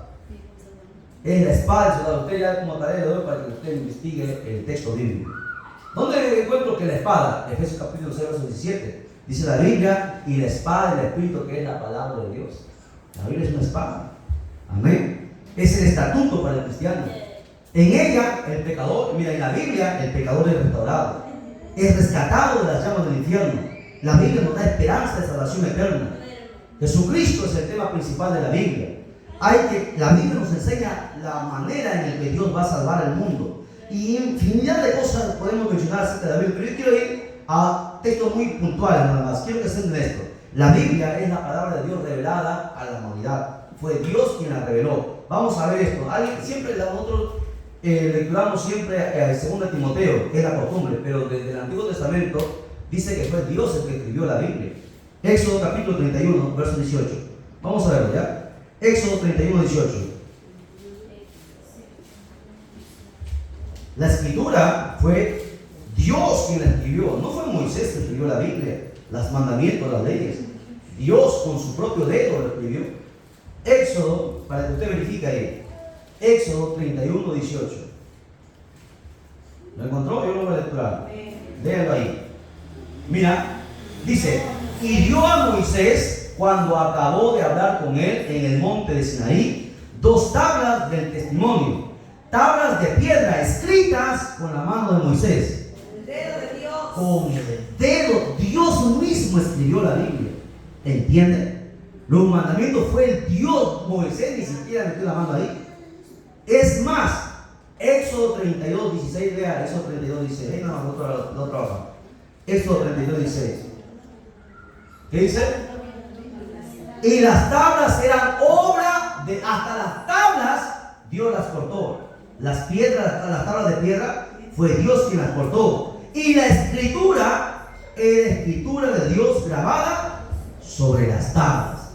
Es la espada del soldado. Usted ya como tarea le doy para que usted investigue el texto bíblico. ¿Dónde encuentro que la espada? Efesios capítulo 6, verso 17. Dice la Biblia, y la espada del Espíritu, que es la palabra de Dios. La Biblia es una espada. Amén. Es el estatuto para el cristiano. En ella, el pecador, mira, en la Biblia, el pecador es restaurado. Es rescatado de las llamas del infierno. La Biblia nos da esperanza de salvación eterna. Jesucristo es el tema principal de la Biblia. La Biblia nos enseña la manera en la que Dios va a salvar al mundo. Y infinidad de cosas podemos mencionar acerca de la Biblia, pero yo quiero ir a textos muy puntuales nada más. Quiero que estén en esto. La Biblia es la palabra de Dios revelada a la humanidad. Fue Dios quien la reveló. Vamos a ver esto. Siempre nosotros lecturamos siempre 2 Timoteo, que es la costumbre, pero desde el Antiguo Testamento dice que fue Dios el que escribió la Biblia. Éxodo capítulo 31, verso 18. Vamos a verlo ya. Éxodo 31, 18. La escritura fue Dios quien la escribió. No fue Moisés que escribió la Biblia, los mandamientos, las leyes. Dios con su propio dedo lo escribió. Éxodo, para que usted verifique ahí. Éxodo 31, 18. ¿Lo encontró? Yo lo voy a lecturar. Véanlo ahí. Mira, dice: y dio a Moisés, cuando acabó de hablar con él en el monte de Sinaí, 2 tablas del testimonio, tablas de piedra escritas con la mano de Moisés. El dedo de Dios. Con el dedo, Dios mismo escribió la Biblia. ¿Entienden? Los mandamientos fue el Dios. Moisés ni siquiera metió la mano ahí. Es más, Éxodo 32, 16, vea, Éxodo 32, 16. No, la otra hoja. Éxodo 32, 16. ¿Qué dice? Y las tablas eran obra de, hasta las tablas Dios las cortó. Las piedras, las tablas de piedra, fue Dios quien las cortó. Y la escritura es la escritura de Dios grabada sobre las tablas.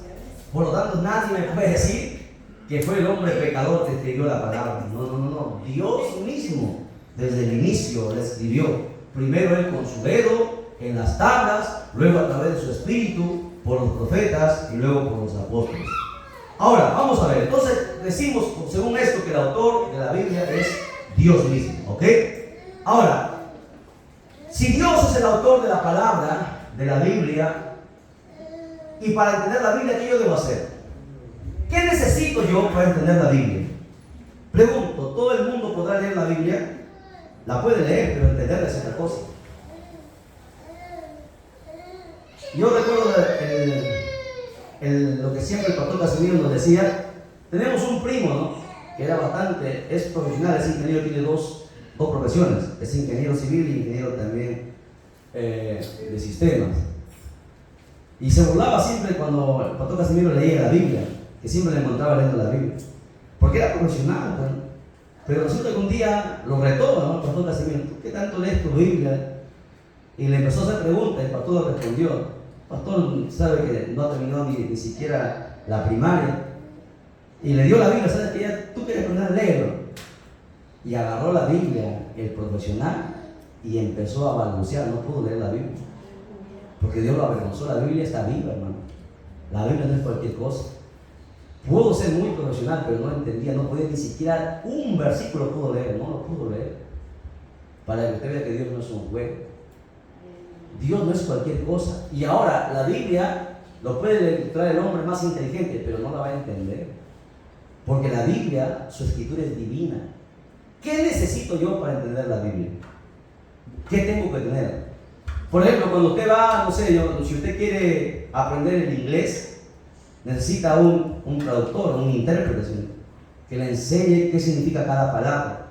Por lo tanto, nadie me puede decir que fue el hombre pecador que escribió la palabra. No. Dios mismo, desde el inicio, la escribió. Primero él con su dedo en las tablas, luego a través de su espíritu, por los profetas y luego por los apóstoles. Ahora, vamos a ver. Entonces, decimos, según esto, que el autor de la Biblia es Dios mismo. ¿Ok? Ahora, si Dios es el autor de la palabra, de la Biblia, y para entender la Biblia, ¿qué yo debo hacer? ¿Qué necesito yo para entender la Biblia? Pregunto, ¿todo el mundo podrá leer la Biblia? La puede leer, pero entenderla es otra cosa. Yo recuerdo lo que siempre el pastor Casimiro nos decía. Tenemos un primo, ¿no?, que era bastante, es profesional, es ingeniero, tiene dos profesiones, es ingeniero civil y ingeniero también de sistemas. Y se burlaba siempre cuando el pastor Casimiro leía la Biblia, que siempre le encontraba leyendo la Biblia, porque era profesional, ¿no? Pero resulta que un día lo retó, ¿no?, el pastor Casimiro: ¿qué tanto lees tu Biblia? Y le empezó a hacer preguntas y el pastor le respondió: pastor, sabe que no terminó ni siquiera la primaria. Y le dio la Biblia, ¿sabes que ya tú quieres aprender a leerlo? Y agarró la Biblia, el profesional, y empezó a balbucear, no pudo leer la Biblia. Porque Dios lo avergonzó. La Biblia está viva, hermano. La Biblia no es cualquier cosa. Pudo ser muy profesional, pero no entendía, no podía ni siquiera un versículo pudo leer, no lo pudo leer. Para que usted vea que Dios no es un juego. Dios no es cualquier cosa. Y ahora la Biblia lo puede traer el hombre más inteligente, pero no la va a entender. Porque la Biblia, su escritura es divina. ¿Qué necesito yo para entender la Biblia? ¿Qué tengo que tener? Por ejemplo, cuando usted va, no sé, si usted quiere aprender el inglés, necesita un traductor, un intérprete, que le enseñe qué significa cada palabra.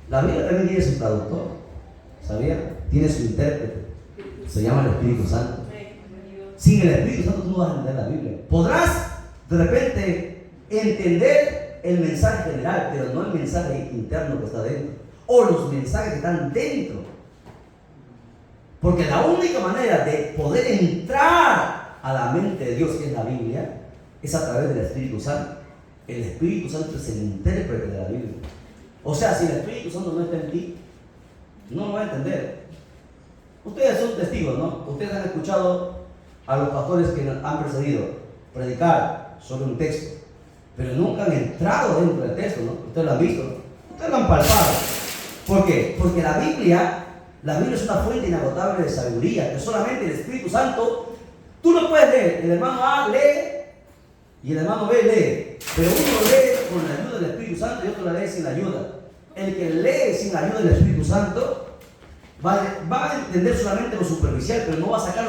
La Biblia también tiene su traductor, ¿sabía? Tiene su intérprete. Se llama el Espíritu Santo. Sin el Espíritu Santo tú no vas a entender la Biblia. Podrás de repente entender el mensaje general, pero no el mensaje interno que está dentro, o los mensajes que están dentro. Porque la única manera de poder entrar a la mente de Dios, que es la Biblia, es a través del Espíritu Santo. El Espíritu Santo es el intérprete de la Biblia. O sea, si el Espíritu Santo no está en ti, no lo va a entender. Ustedes son testigos, ¿no? Ustedes han escuchado a los pastores que nos han precedido. predicar sobre un texto, pero nunca han entrado dentro del texto, ¿no? Ustedes lo han visto, ¿no? Ustedes lo han palpado. ¿Por qué? Porque la Biblia es una fuente inagotable de sabiduría, que solamente el Espíritu Santo, tú no puedes leer, el hermano A lee y el hermano B lee, pero uno lee con la ayuda del Espíritu Santo y otro la lee sin la ayuda. El que lee sin la ayuda del Espíritu Santo va a entender solamente lo superficial, pero no va a sacar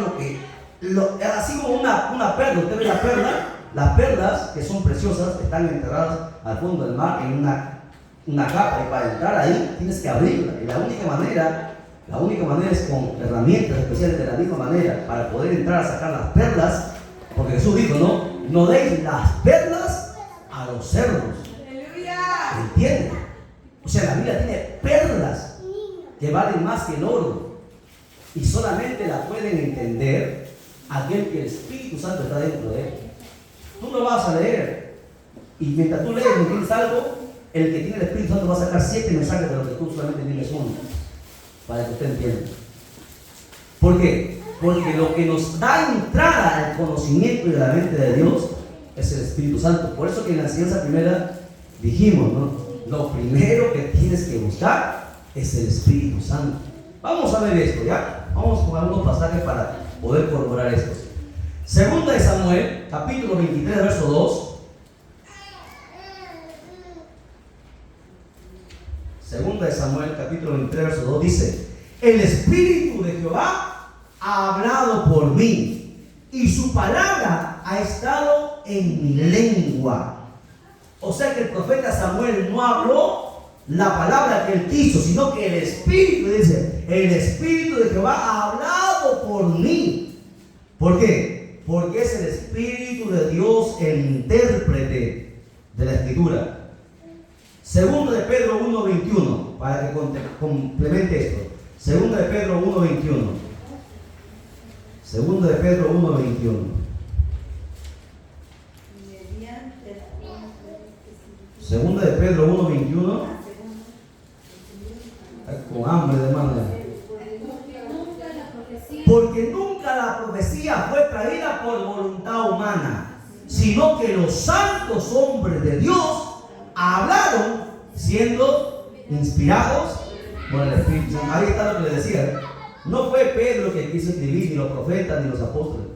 así como una perla. Usted ve la perla, las perlas que son preciosas están enterradas al fondo del mar en una capa, y para entrar ahí tienes que abrirla, y la única manera es con herramientas especiales. De la misma manera, para poder entrar a sacar las perlas, porque Jesús dijo, no deis las perlas a los cerdos. ¿Entienden? O sea, la Biblia tiene perlas que valen más que el oro, y solamente la pueden entender aquel que el Espíritu Santo está dentro de él. Tú no vas a leer, y mientras tú lees y entiendes algo, el que tiene el Espíritu Santo va a sacar 7 mensajes de lo que tú solamente entiendes uno, para que usted entienda. ¿Por qué? Porque lo que nos da entrada al conocimiento de la mente de Dios es el Espíritu Santo. Por eso que en la enseñanza primera dijimos, ¿no? Lo primero que tienes que buscar es el Espíritu Santo. Vamos a ver esto, ¿ya? Vamos con algunos pasajes para poder corroborar esto. Segunda de Samuel, capítulo 23, verso 2. Segunda de Samuel, capítulo 23, verso 2 dice: el Espíritu de Jehová ha hablado por mí, y su palabra ha estado en mi lengua. O sea que el profeta Samuel no habló la palabra que él quiso, sino que el Espíritu, dice, el Espíritu de Jehová ha hablado por mí. ¿Por qué? Porque es el Espíritu de Dios el intérprete de la Escritura. Segundo de Pedro 1:21, para que complemente esto. Segundo de Pedro 1:21. Segundo de Pedro 1:21. Segunda de Pedro 1:21. Con hambre de madre. Porque nunca la profecía fue traída por voluntad humana, sino que los santos hombres de Dios hablaron siendo inspirados por el Espíritu Santo. Ahí está lo que le decía. No fue Pedro que quiso escribir, ni los profetas, ni los apóstoles.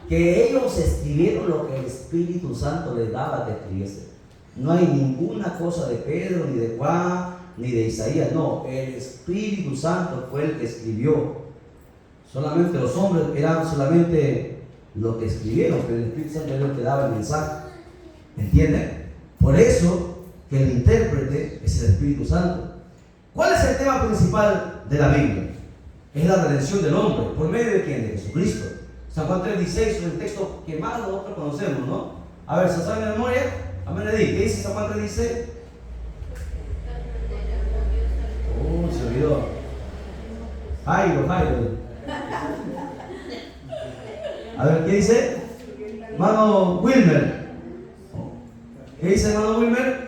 Que ellos escribieron lo que el Espíritu Santo les daba que escribiese. No hay ninguna cosa de Pedro, ni de Juan, ni de Isaías. No, el Espíritu Santo fue el que escribió. Solamente los hombres eran solamente lo que escribieron, pero el Espíritu Santo era el que daba el mensaje. ¿Entienden? Por eso que el intérprete es el Espíritu Santo. ¿Cuál es el tema principal de la Biblia? Es la redención del hombre. ¿Por medio de quién? De Jesucristo. San Juan 3:16 es el texto que más nosotros conocemos, ¿no? A ver, ¿se sabe de memoria? Amén, le di. ¿Qué dice San Juan 3:16? Se olvidó. Jairo. A ver, ¿qué dice? Hermano Wilmer. ¿Qué dice hermano Wilmer?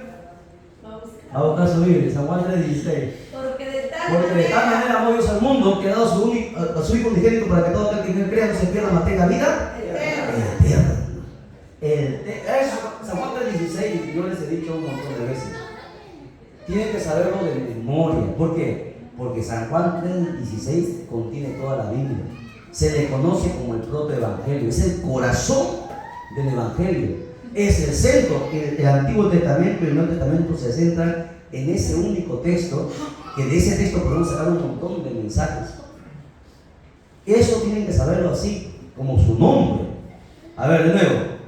A buscar su Biblia, San Juan 3:16. Porque de tal manera amó Dios al mundo, que ha dado a su Hijo unigénito, para que todo aquel que en él crea no se pierda, mas tenga vida eterna. San Juan 3:16, yo les he dicho un montón de veces. Tienen que saberlo de memoria. ¿Por qué? Porque San Juan 3:16 contiene toda la Biblia. Se le conoce como el protoevangelio. Es el corazón del evangelio. Es el centro. El Antiguo Testamento y el Nuevo Testamento se centran en ese único texto, que de ese texto podemos sacar un montón de mensajes. Eso tienen que saberlo así, como su nombre. A ver, de nuevo.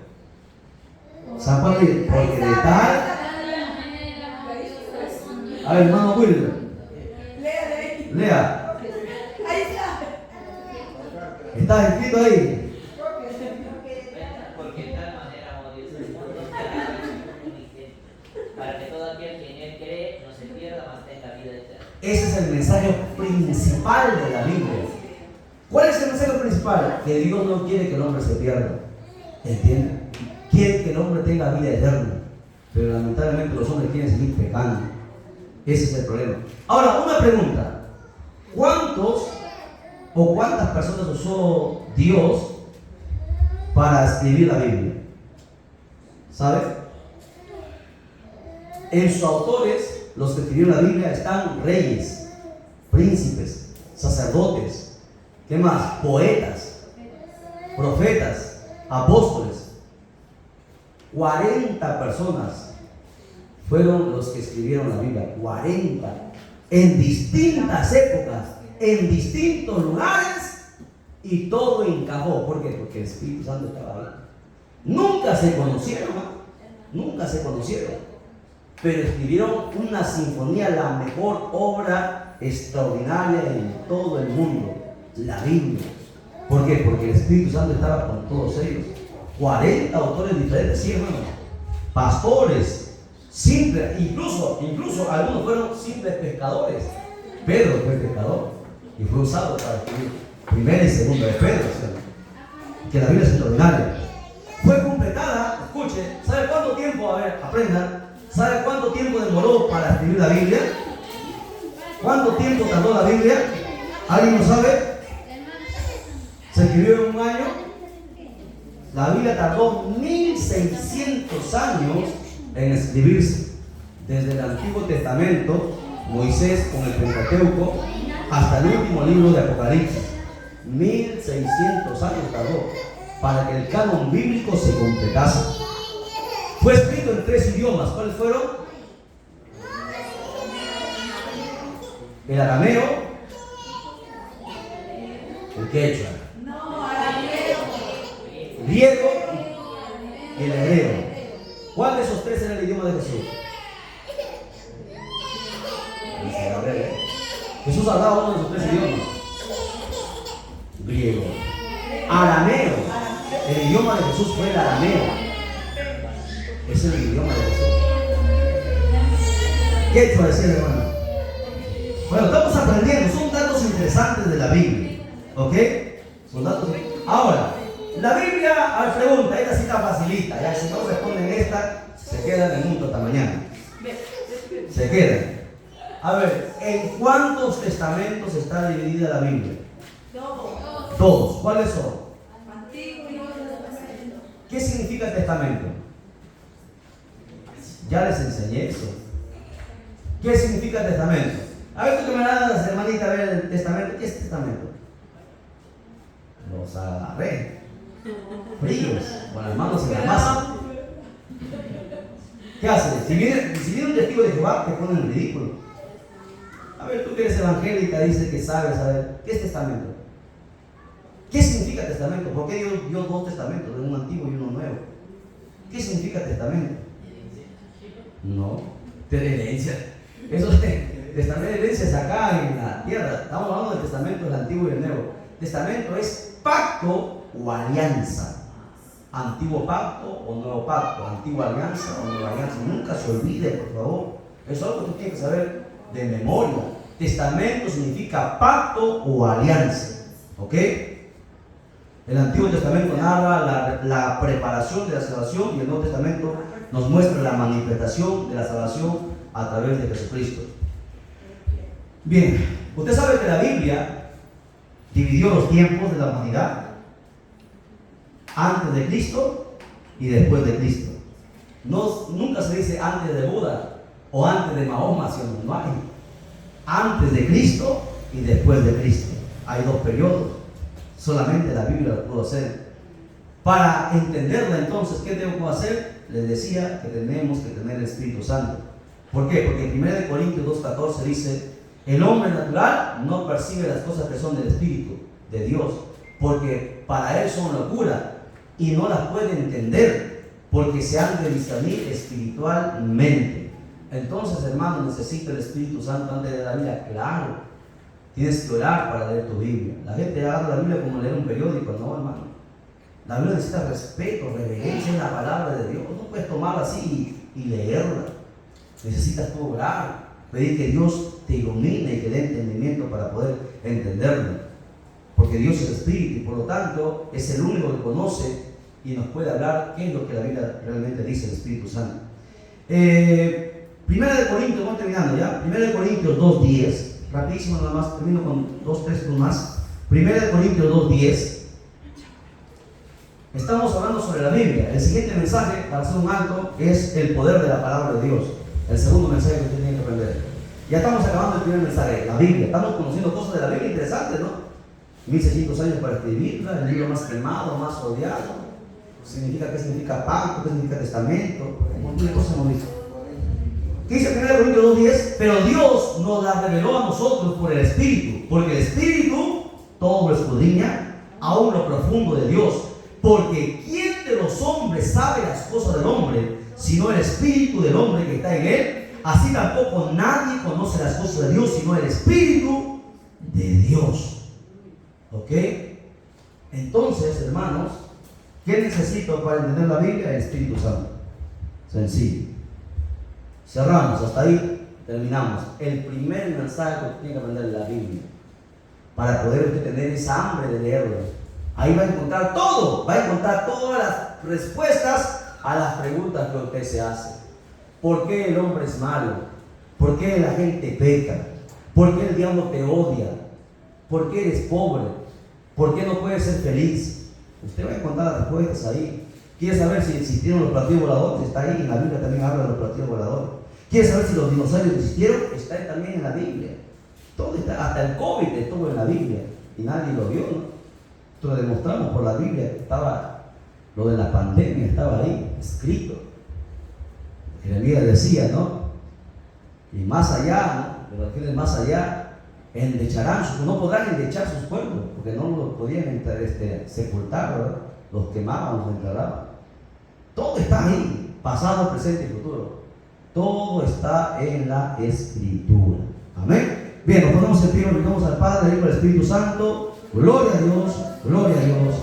San Juan dice, porque de tal. A ver, hermano Wilmer. Lea. Ahí está. ¿Está escrito ahí? Porque de tal manera amó Dios al mundo, para que todo aquel que en él cree no se pierda, mas tenga vida eterna. Ese es el mensaje principal de la Biblia. ¿Cuál es el mensaje principal? Que Dios no quiere que el hombre se pierda. ¿Entienden? Quiere que el hombre tenga vida eterna. Pero lamentablemente los hombres quieren seguir pecando. Ese es el problema. Ahora, una pregunta. ¿Cuántas personas usó Dios para escribir la Biblia? ¿Sabe? En sus autores, los que escribieron la Biblia, están reyes, príncipes, sacerdotes, ¿qué más? Poetas, profetas, apóstoles. 40 personas fueron los que escribieron la Biblia. 40. En distintas épocas, en distintos lugares, y todo encajó. ¿Por qué? Porque el Espíritu Santo estaba ahí. Nunca se conocieron, nunca se conocieron, pero escribieron una sinfonía, la mejor obra extraordinaria en todo el mundo, la Biblia. ¿Por qué? Porque el Espíritu Santo estaba con todos ellos. 40 autores diferentes, sí, hermanos, pastores, simples, incluso algunos fueron simples pescadores. Pedro fue pescador y fue usado para escribir primera y segunda de Pedro, que la Biblia es extraordinaria. Fue completada, escuche, ¿sabe cuánto tiempo? A ver, aprendan. ¿Sabe cuánto tiempo demoró para escribir la Biblia? ¿Cuánto tiempo tardó la Biblia? ¿Alguien lo sabe? ¿Se escribió en un año? La Biblia tardó 1600 años en escribirse. Desde el Antiguo Testamento, Moisés con el Pentateuco, hasta el último libro de Apocalipsis. 1600 años tardó para que el canon bíblico se completase. Fue escrito en 3 idiomas. ¿Cuáles fueron? El arameo, el quechua, el griego y el hebreo. ¿Cuál de esos 3 era el idioma de Jesús? El hebreo. Jesús hablaba uno de esos 3 idiomas. Griego, arameo. El idioma de Jesús fue el arameo. Es el idioma de Jesús. Quechua decía el hermano. Bueno, estamos aprendiendo, son datos interesantes de la Biblia, ¿ok? Son datos. Ahora, la Biblia, pregunta, esta cita facilita, ya si no responden esta, se quedan en el mundo hasta mañana. Se quedan. A ver, ¿en cuántos testamentos está dividida la Biblia? Todos. ¿Cuáles son? ¿Qué significa testamento? Ya les enseñé eso. ¿Qué significa testamento? A ver, tú que me das, hermanita, a ver el testamento. ¿Qué es testamento? Los agarré fríos, con las manos en la masa. ¿Qué hace? Si viene un testigo de Jehová, te pone en ridículo. A ver, tú que eres evangélica, dices que sabes, a ver, ¿qué es testamento? ¿Qué significa testamento? ¿Por qué Dios dio 2 testamentos, uno antiguo y uno nuevo? ¿Qué significa testamento? No, de herencia. Eso de testamento de herencia es acá en la tierra. Estamos hablando del testamento del antiguo y el nuevo. Testamento es pacto o alianza. Antiguo pacto o nuevo pacto. Antigua alianza o nueva alianza. Nunca se olvide, por favor. Eso es algo que tú tienes que saber de memoria. Testamento significa pacto o alianza. ¿Ok? El Antiguo Testamento narra la preparación de la salvación y el Nuevo Testamento nos muestra la manifestación de la salvación a través de Jesucristo. Bien, usted sabe que la Biblia dividió los tiempos de la humanidad antes de Cristo y después de Cristo. Nunca se dice antes de Buda o antes de Mahoma, sino no hay. Antes de Cristo y después de Cristo. Hay 2 periodos. Solamente la Biblia lo pudo hacer. Para entenderla entonces, ¿qué tengo que hacer? Les decía que tenemos que tener el Espíritu Santo. ¿Por qué? Porque en 1 Corintios 2:14 dice: el hombre natural no percibe las cosas que son del Espíritu de Dios, porque para él son locura y no las puede entender, porque se han de discernir espiritualmente. Entonces, hermano, necesita el Espíritu Santo antes de la Biblia. Claro, tienes que orar para leer tu Biblia. La gente agarra la Biblia como leer un periódico. No, hermano. La Biblia necesita respeto, reverencia en la palabra de Dios. No puedes tomarla así y leerla. Necesitas tú orar, pedir que Dios te ilumine y te dé entendimiento para poder entenderlo. Porque Dios es espíritu y por lo tanto es el único que conoce y nos puede hablar qué es lo que la Biblia realmente dice el Espíritu Santo. Primera de Corintios, vamos terminando ya. Primera de Corintios 2:10. Rapidísimo nada más, termino con 2-3 más. Primera de Corintios 2:10. Estamos hablando sobre la Biblia. El siguiente mensaje, para hacer un alto, es el poder de la palabra de Dios. El segundo mensaje que tienen que aprender. Ya estamos acabando el primer mensaje, la Biblia. Estamos conociendo cosas de la Biblia interesantes, ¿no? 1600 años para escribirla, el libro más quemado, más odiado. ¿Qué significa pacto? ¿Qué significa testamento? Un montón de cosas hemos visto. ¿Qué dice 1 Corintios 2:10? Pero Dios nos la reveló a nosotros por el Espíritu, porque el Espíritu todo lo escudriña, aún lo profundo de Dios. Porque ¿quién de los hombres sabe las cosas del hombre, sino el Espíritu del hombre que está en él? Así tampoco nadie conoce las cosas de Dios, sino el Espíritu de Dios. ¿Ok? Entonces, hermanos, ¿qué necesito para entender la Biblia? El Espíritu Santo. Sencillo. Cerramos, hasta ahí terminamos. El primer mensaje que tiene que aprender es la Biblia, para poder usted tener esa hambre de leerlo. Ahí va a encontrar todo, va a encontrar todas las respuestas a las preguntas que usted se hace. ¿Por qué el hombre es malo? ¿Por qué la gente peca? ¿Por qué el diablo te odia? ¿Por qué eres pobre? ¿Por qué no puedes ser feliz? Usted va a encontrar las respuestas ahí. ¿Quiere saber si existieron los platillos voladores? Está ahí, en la Biblia también habla de los platillos voladores. ¿Quiere saber si los dinosaurios existieron? Está ahí también en la Biblia. Todo está, hasta el COVID estuvo en la Biblia y nadie lo vio, ¿no? Esto lo demostramos por la Biblia, que estaba, lo de la pandemia estaba ahí, escrito. Jeremías decía, ¿no? Y más allá, ¿no? Pero aquel más allá, endecharán, no podrán endechar sus pueblos, porque no los podían sepultar, ¿verdad? Los quemaban, los enterraban. Todo está ahí, pasado, presente y futuro. Todo está en la Escritura. Amén. Bien, nos ponemos en pie, glorificamos al Padre, al Hijo y al Espíritu Santo. Gloria a Dios, gloria a Dios.